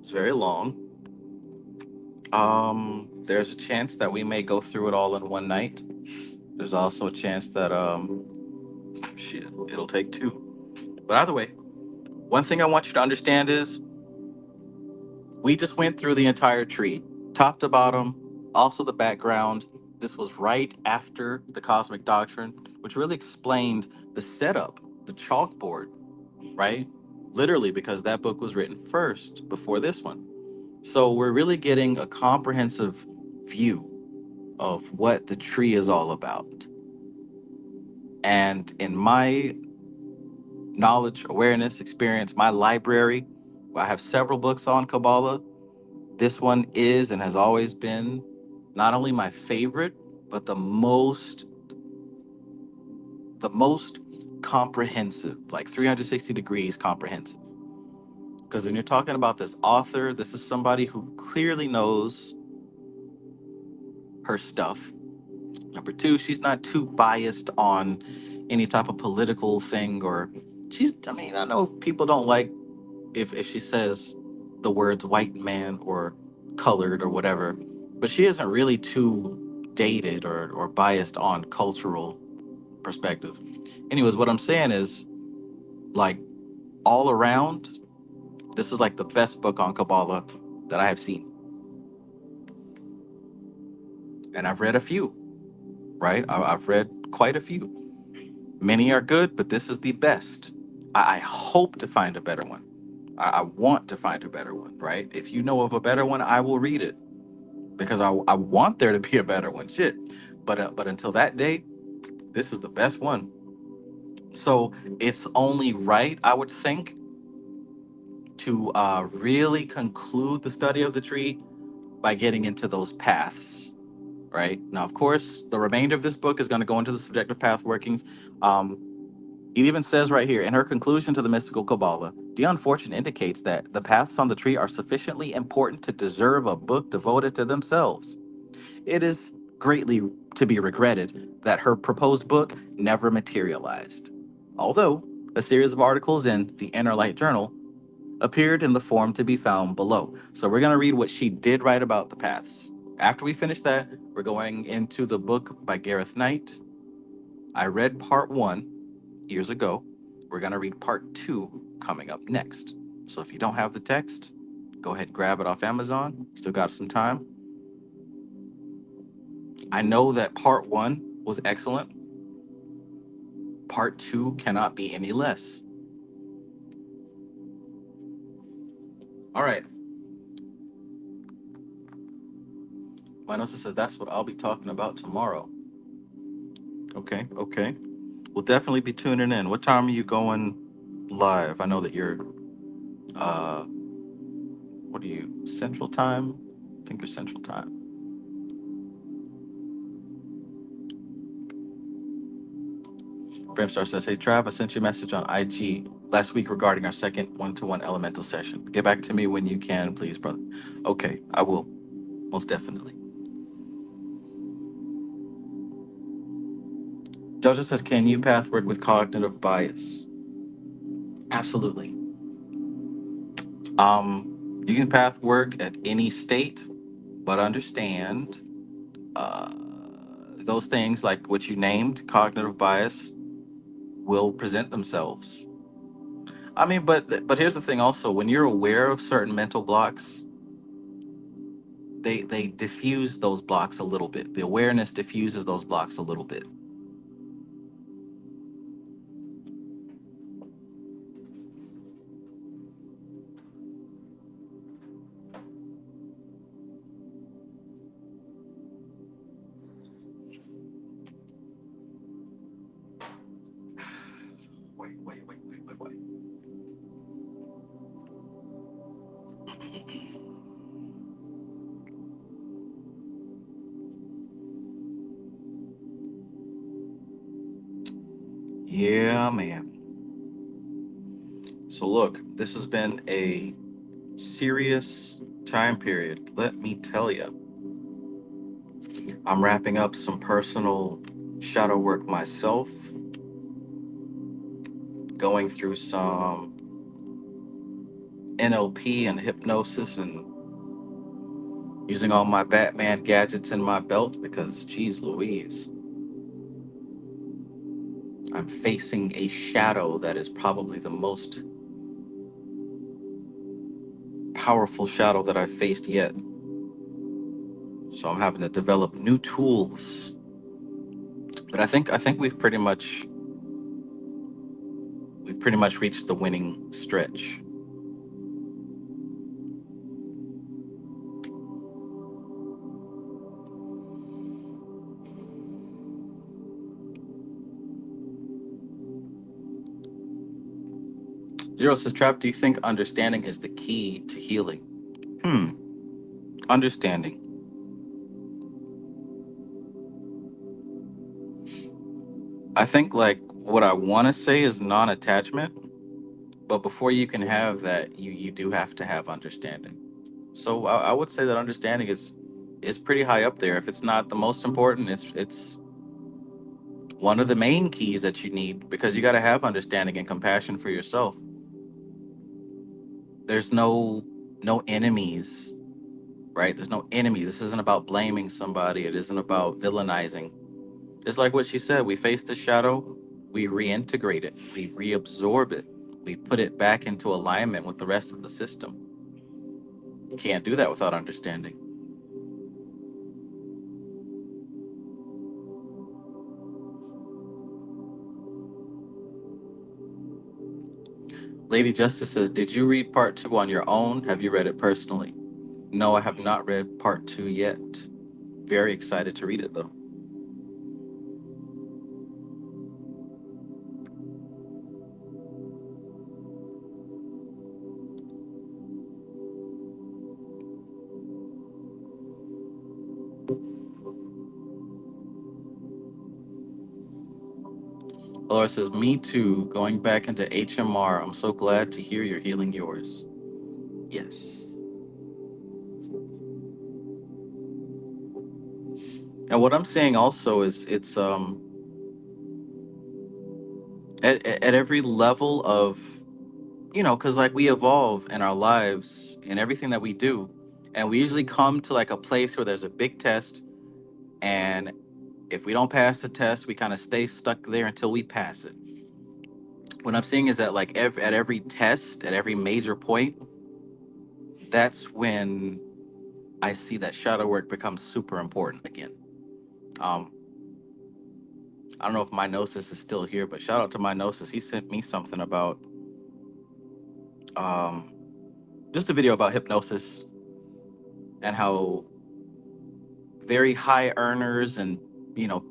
is very long. There's a chance that we may go through it all in one night. There's also a chance that shit, it'll take two. But either way, one thing I want you to understand is we just went through the entire tree, top to bottom, also the background. This was right after the cosmic doctrine, which really explained the setup, the chalkboard, right? Literally, because that book was written first before this one. So we're really getting a comprehensive view of what the tree is all about. And in my knowledge, awareness, experience, my library, I have several books on Kabbalah. This one is and has always been not only my favorite, but the most comprehensive, like 360 degrees comprehensive. Because when you're talking about this author, this is somebody who clearly knows her stuff. Number two, she's not too biased on any type of political thing, or I mean, I know people don't like if she says the words white man or colored or whatever, but she isn't really too dated or biased on cultural perspective. Anyways, what I'm saying is, like, all around, this is like the best book on Kabbalah that I have seen. And I've read a few, right? I've read quite a few. Many are good, but this is the best. I hope to find a better one. I want to find a better one, right? If you know of a better one, I will read it because I want there to be a better one. Shit. But until that day, this is the best one. So it's only right, I would think, to really conclude the study of the tree by getting into those paths, right? Now, of course, the remainder of this book is going to go into the subjective path workings. Um, It even says right here, in her conclusion to the mystical Kabbalah, Dion Fortune indicates that the paths on the tree are sufficiently important to deserve a book devoted to themselves. It is greatly to be regretted that her proposed book never materialized. Although a series of articles in the Inner Light Journal appeared in the form to be found below. So we're going to read what she did write about the paths. After we finish that, we're going into the book by Gareth Knight. I read part one years ago. We're going to read part two coming up next. So if you don't have the text, go ahead and grab it off Amazon. Still got some time. I know that part one was excellent. Part two cannot be any less. All right. My notes says that's what I'll be talking about tomorrow. Okay, okay. We'll definitely be tuning in. What time are you going live? I know that you're, what are you, Central Time? I think you're Central Time. Bramstar says, hey, Trav, I sent you a message on IG last week regarding our second one-to-one elemental session. Get back to me when you can, please, brother. Okay, I will. Most definitely. Jojo says, can you path work with cognitive bias? Absolutely. You can path work at any state, but understand those things like what you named, cognitive bias, will present themselves. I mean, but here's the thing also, when you're aware of certain mental blocks, they diffuse those blocks a little bit. The awareness diffuses those blocks a little bit. Wait. Yeah, man. So look, this has been a serious time period. Let me tell you, I'm wrapping up some personal shadow work myself, going through some NLP and hypnosis and using all my Batman gadgets in my belt because, geez Louise, I'm facing a shadow that is probably the most powerful shadow that I've faced yet. So I'm having to develop new tools. But I think we've pretty much reached the winning stretch. Zero says, Trap, do you think understanding is the key to healing? Hmm. Understanding. I think like what I want to say is non-attachment, but before you can have that, you do have to have understanding. So I would say that understanding is pretty high up there. If it's not the most important, it's one of the main keys that you need because you got to have understanding and compassion for yourself. There's no enemies, right? There's no enemy. This isn't about blaming somebody. It isn't about villainizing. Just like what she said, we face the shadow, we reintegrate it, we reabsorb it, we put it back into alignment with the rest of the system. You can't do that without understanding. Lady Justice says, did you read part two on your own? Have you read it personally? No, I have not read part two yet. Very excited to read it though. Laura says, me too, going back into HMR. I'm so glad to hear you're healing yours. Yes. And what I'm saying also is it's at every level of, because like we evolve in our lives and everything that we do, and we usually come to like a place where there's a big test, and if we don't pass the test, we kind of stay stuck there until we pass it. What I'm saying is that like at every test, at every major point, that's when I see that shadow work becomes super important again. Um, I don't know if my Gnosis is still here, but shout out to my Gnosis. He sent me something about um, just a video about hypnosis and how very high earners and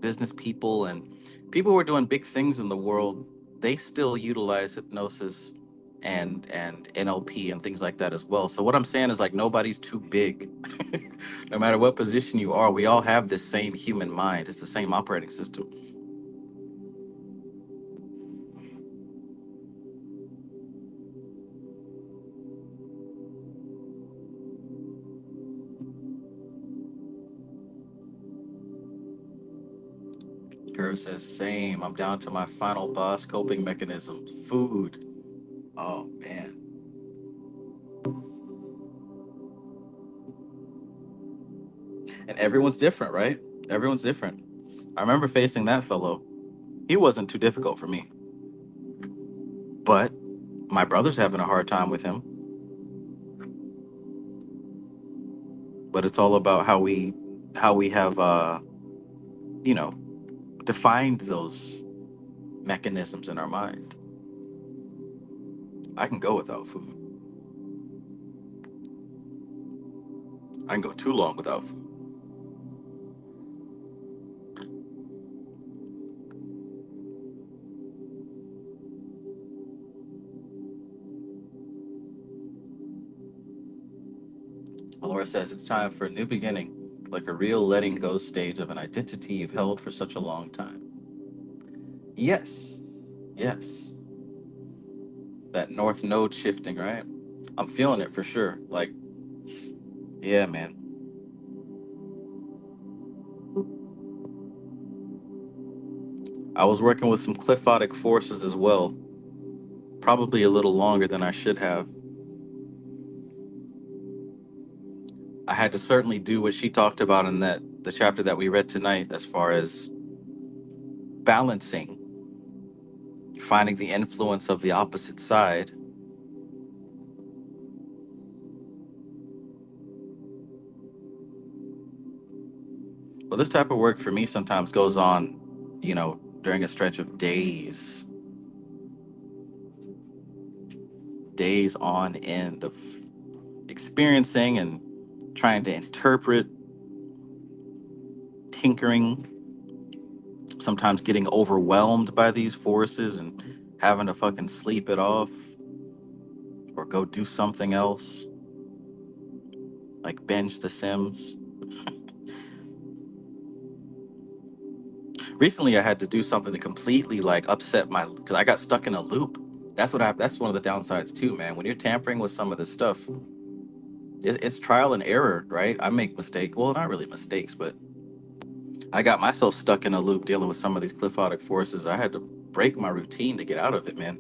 business people and people who are doing big things in the world, they still utilize hypnosis and NLP and things like that as well. So what I'm saying is like nobody's too big. No matter what position you are, we all have the same human mind. It's the same operating system. Curve says same. I'm down to my final boss coping mechanism. Food. Oh man. And everyone's different, right? Everyone's different. I remember facing that fellow. He wasn't too difficult for me, but my brother's having a hard time with him. But it's all about how we have you know defined those mechanisms in our mind. I can go without food. I can go too long without food. Laura says it's time for a new beginning, like a real letting go stage of an identity you've held for such a long time. Yes. Yes, that north node shifting, right? I'm feeling it for sure. Like, yeah, man. I was working with some Qliphothic forces as well. Probably a little longer than I should have. I had to certainly do what she talked about in that the chapter that we read tonight, as far as balancing, finding the influence of the opposite side. Well, this type of work for me sometimes goes on, during a stretch of days on end of experiencing and trying to interpret, tinkering, sometimes getting overwhelmed by these forces and having to fucking sleep it off or go do something else, like binge The Sims. Recently, I had to do something to completely like upset my, because I got stuck in a loop. That's one of the downsides too, man. When you're tampering with some of this stuff, it's trial and error, right? I make mistakes. Well, not really mistakes, but I got myself stuck in a loop dealing with some of these Qliphothic forces. I had to break my routine to get out of it, man.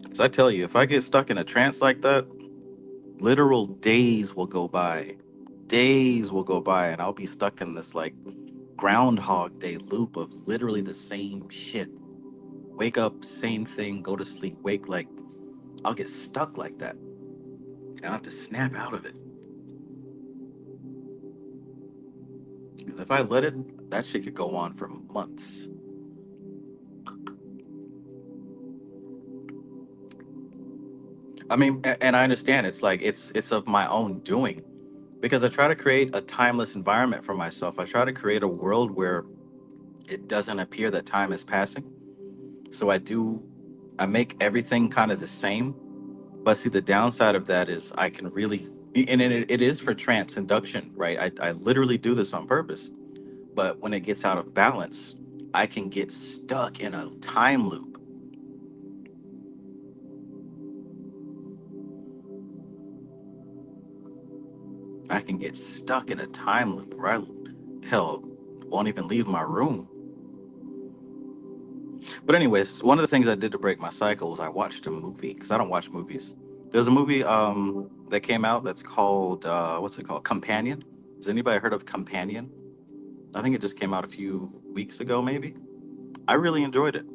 Because I tell you, if I get stuck in a trance like that, literal days will go by. Days will go by, and I'll be stuck in this like Groundhog Day loop of literally the same shit. Wake up, same thing, go to sleep, wake. Like, I'll get stuck like that. And I'll have to snap out of it. Because if I let it, that shit could go on for months. I mean, and I understand it's like it's of my own doing, because I try to create a timeless environment for myself. I try to create a world where it doesn't appear that time is passing. So I make everything kind of the same. But see, the downside of that is I can really, and it is for trance induction, right? I literally do this on purpose. But when it gets out of balance, I can get stuck in a time loop. I can get stuck in a time loop, right? Hell, won't even leave my room. But anyways, one of the things I did to break my cycle was I watched a movie, because I don't watch movies. There's a movie that came out that's called what's it called? Companion. Has anybody heard of Companion? I think it just came out a few weeks ago, maybe. I really enjoyed it.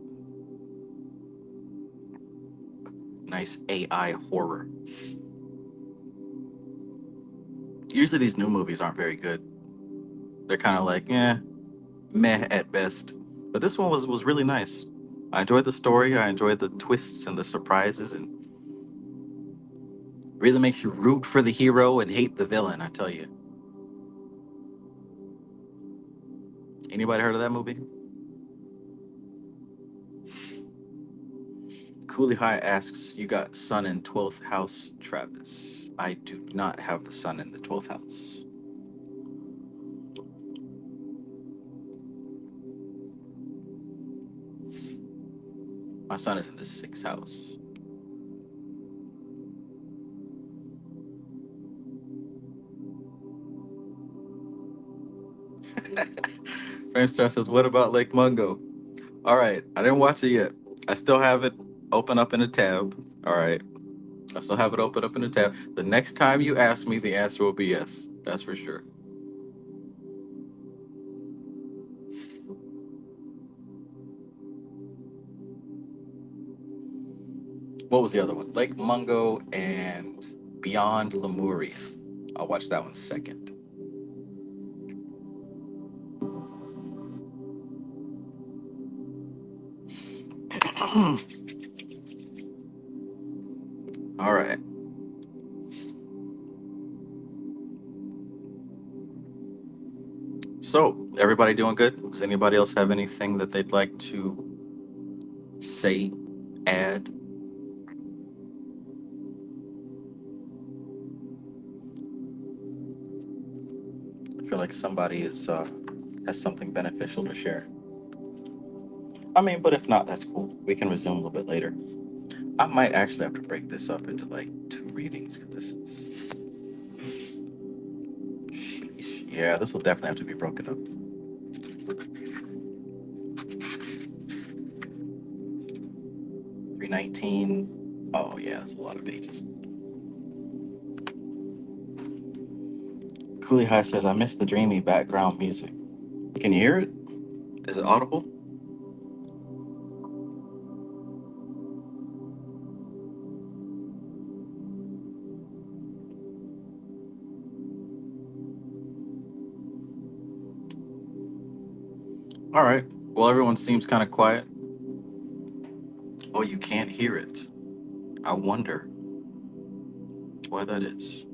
Nice AI horror. Usually these new movies aren't very good. They're kind of like, meh at best. But this one was really nice. I enjoyed the story. I enjoyed the twists and the surprises, and really makes you root for the hero and hate the villain. I tell you. Anybody heard of that movie? Cooley High asks, "You got sun in 12th house, Travis?" I do not have the sun in the 12th house. My sun is in the 6th house. Framestar says, "What about Lake Mungo?" All right, I didn't watch it yet. I still have it open up in a tab. All right, I still have it open up in a tab. The next time you ask me, the answer will be yes. That's for sure. What was the other one? Lake Mungo and Beyond Lemuria. I'll watch that one second. All right. So, everybody doing good? Does anybody else have anything that they'd like to say, add? I feel like somebody is has something beneficial to share. I mean, but if not, that's cool. We can resume a little bit later. I might actually have to break this up into like two readings because this is. Sheesh. Yeah, this will definitely have to be broken up. 319. Oh, yeah, that's a lot of pages. Cooley High says, I miss the dreamy background music. Can you hear it? Is it audible? All right. Well, everyone seems kind of quiet. Oh, you can't hear it. I wonder why that is.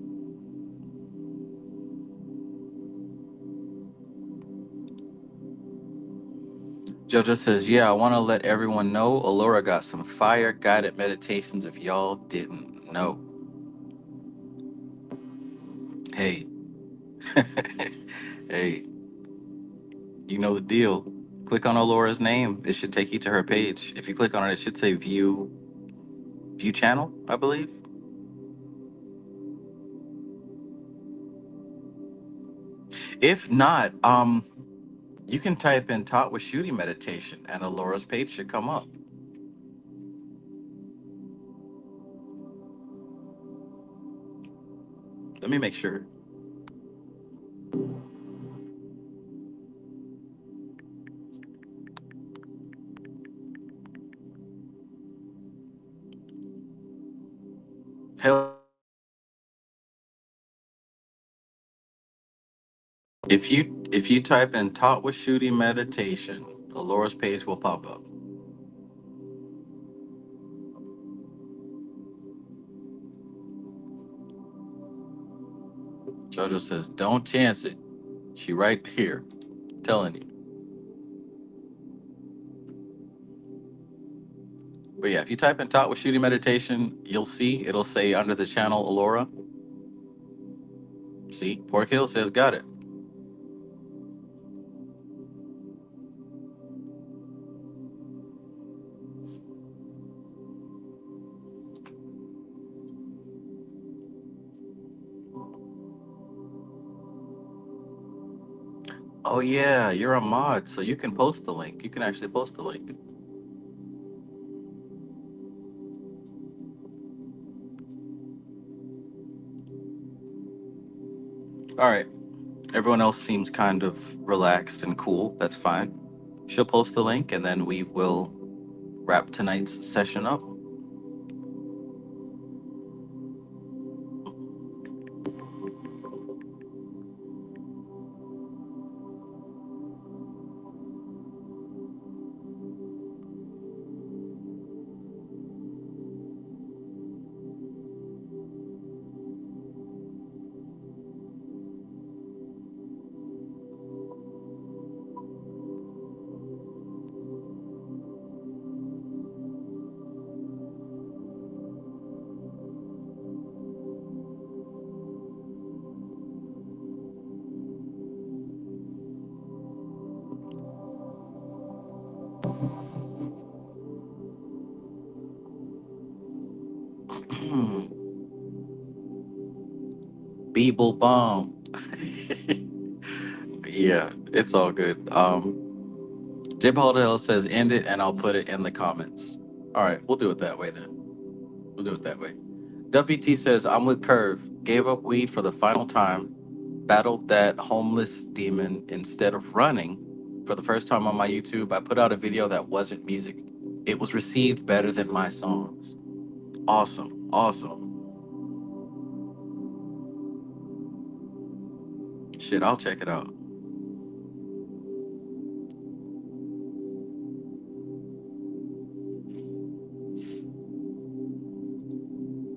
Jojo says, yeah, I want to let everyone know Alora got some fire guided meditations if y'all didn't know. Hey, hey, you know the deal. Click on Alora's name. It should take you to her page. If you click on it, it should say view channel, I believe. If not, you can type in taught with shooting meditation and Alora's page should come up. Let me make sure. Hell, if you type in taught with shooting meditation, Alora's page will pop up. Jojo says, don't chance it. She right here, telling you. But yeah, if you type in taught with shooting meditation, you'll see it'll say under the channel Alora. See, Pork Hill says got it. Oh yeah, you're a mod, so you can post the link. You can actually post the link. All right. Everyone else seems kind of relaxed and cool. That's fine. She'll post the link and then we will wrap tonight's session up. Beeble bomb. Yeah, it's all good. Jib Holdell says end it and I'll put it in the comments. All right, we'll do it that way then. We'll do it that way. WT says I'm with Curve. Gave up weed for the final time. Battled that homeless demon instead of running. For the first time on my YouTube, I put out a video that wasn't music. It was received better than my songs. Awesome. Awesome. Shit, I'll check it out.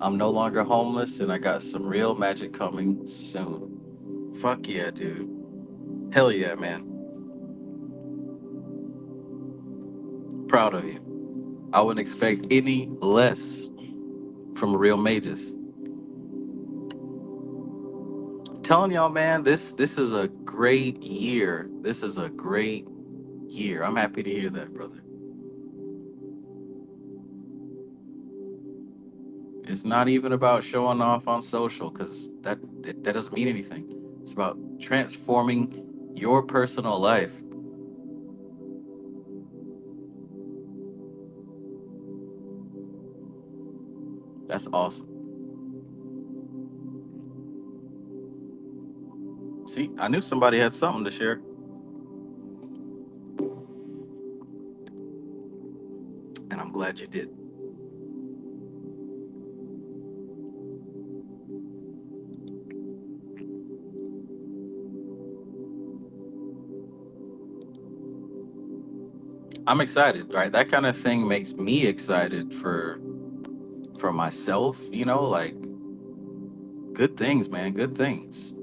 I'm no longer homeless and I got some real magic coming soon. Fuck yeah, dude. Hell yeah, man. Proud of you. I wouldn't expect any less from real mages. Telling y'all, man, this is a great year. This is a great year. I'm happy to hear that, brother. It's not even about showing off on social because that doesn't mean anything. It's about transforming your personal life. That's awesome. See, I knew somebody had something to share, and I'm glad you did. I'm excited, right? That kind of thing makes me excited for myself, like good things, man, good things.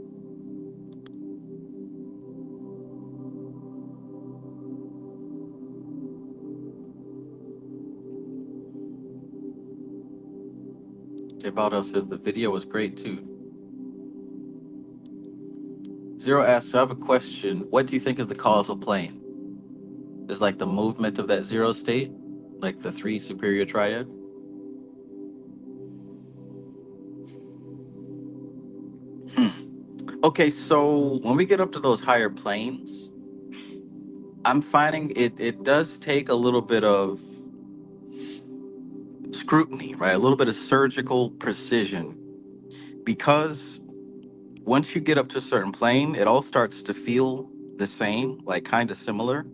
Ebaldo says the video was great too. Zero asks, I have a question. What do you think is the causal plane? Is like the movement of that zero state, like the three superior triad? Hmm. Okay, so when we get up to those higher planes, I'm finding it does take a little bit of scrutiny, right? A little bit of surgical precision because once you get up to a certain plane, it all starts to feel the same, like kind of similar.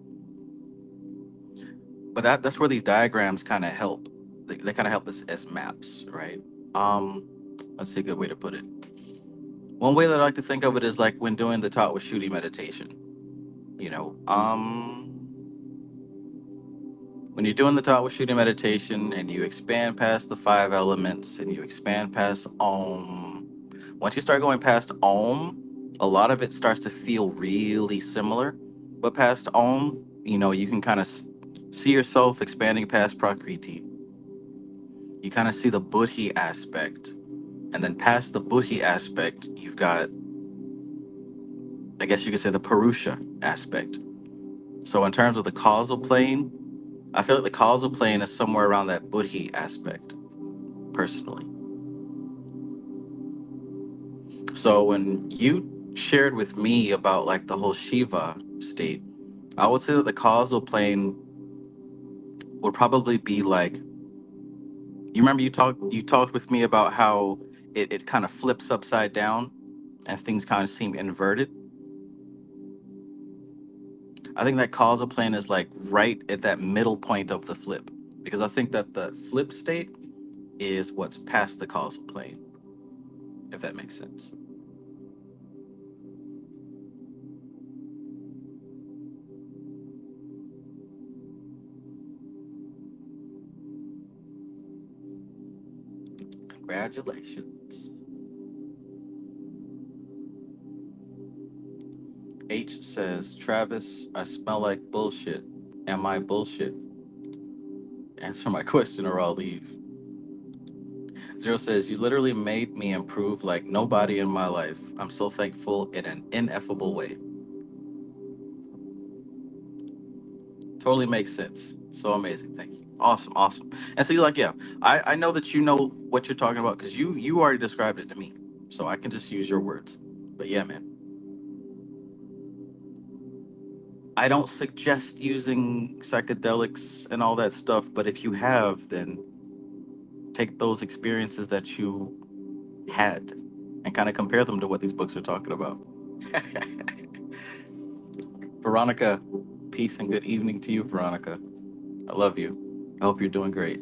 But that's where these diagrams kind of help. They kind of help us as maps, right? Um, that's a good way to put it. One way that I like to think of it is like when doing the Taught with Shooting meditation. You know, when you're doing the Taught with Shooting meditation and you expand past the five elements and you expand past Om, once you start going past Om, a lot of it starts to feel really similar. But past Om, you can kind of see yourself expanding past Prakriti. You kind of see the Buddhi aspect. And then past the Buddhi aspect, you've got, I guess you could say, the Purusha aspect. So in terms of the causal plane, I feel like the causal plane is somewhere around that Buddhi aspect, personally. So when you shared with me about like the whole Shiva state, I would say that the causal plane would probably be like, you remember you talked with me about how it kind of flips upside down and things kind of seem inverted. I think that causal plane is like right at that middle point of the flip. Because I think that the flip state is what's past the causal plane, if that makes sense. Congratulations. H says, Travis, I smell like bullshit. Am I bullshit? Answer my question or I'll leave. Zero says, you literally made me improve like nobody in my life. I'm so thankful in an ineffable way. Totally makes sense. So amazing. Thank you. Awesome. Awesome. And so you're like, yeah, I know that you know what you're talking about because you already described it to me. So I can just use your words. But yeah, man. I don't suggest using psychedelics and all that stuff, but if you have, then take those experiences that you had and kind of compare them to what these books are talking about. Veronica, peace and good evening to you, Veronica. I love you. I hope you're doing great.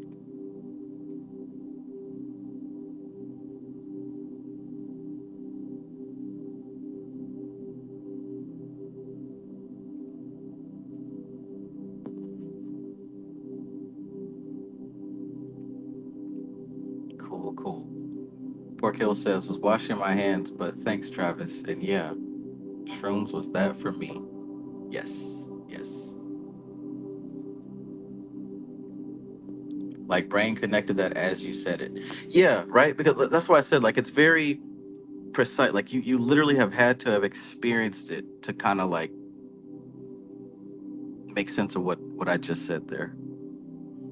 Cool, cool. Pork Hill says, was washing my hands, but thanks, Travis. And yeah, shrooms was that for me. Yes, yes. Like brain connected that as you said it. Yeah, right? Because that's why I said, like, it's very precise. Like, you literally have had to have experienced it to kind of like make sense of what I just said there.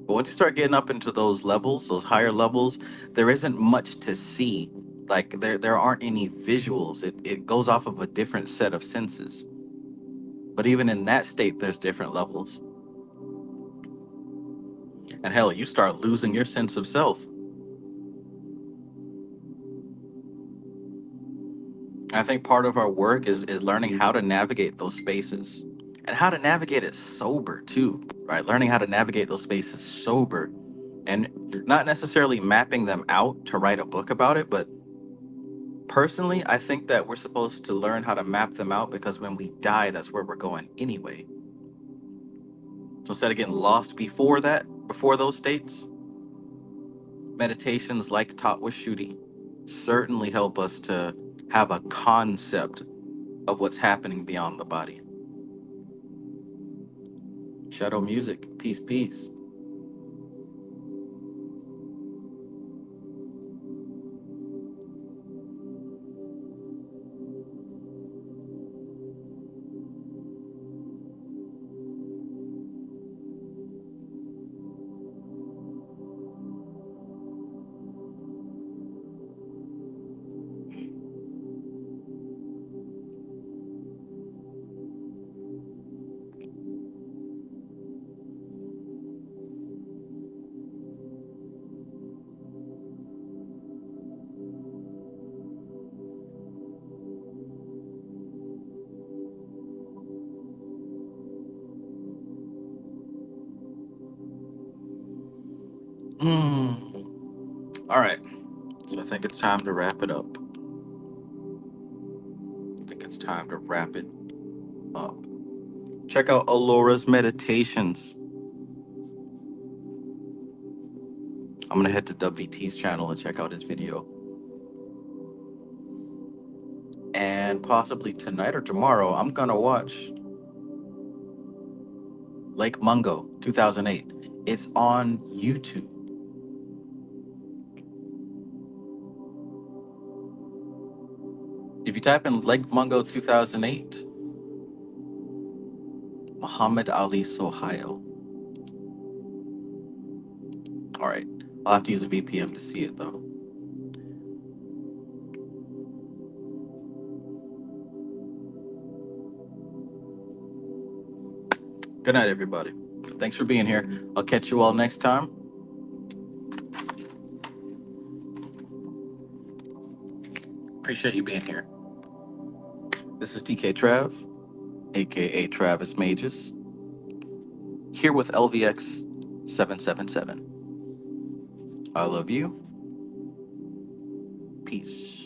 But once you start getting up into those levels, those higher levels, there isn't much to see. Like there aren't any visuals. It goes off of a different set of senses. But even in that state, there's different levels. And hell, you start losing your sense of self. I think part of our work is learning how to navigate those spaces and how to navigate it sober too, right? Learning how to navigate those spaces sober and not necessarily mapping them out to write a book about it, but personally, I think that we're supposed to learn how to map them out because when we die, that's where we're going anyway. So instead of getting lost before that, before those states, meditations like taught with Shuti certainly help us to have a concept of what's happening beyond the body. Shadow music, peace, peace. Mm. All right, so I think it's time to wrap it up. I think it's time to wrap it up. Check out Alora's meditations. I'm gonna head to WVT's channel and check out his video. And possibly tonight or tomorrow, I'm gonna watch Lake Mungo 2008. It's on YouTube. If you type in Lake Mungo 2008, Muhammad Ali Sohail. All right, I'll have to use a VPN to see it though. Good night, everybody. Thanks for being here. I'll catch you all next time. Appreciate you being here. This is TK Trav, aka Travis Magus, here with LVX777. I love you. Peace.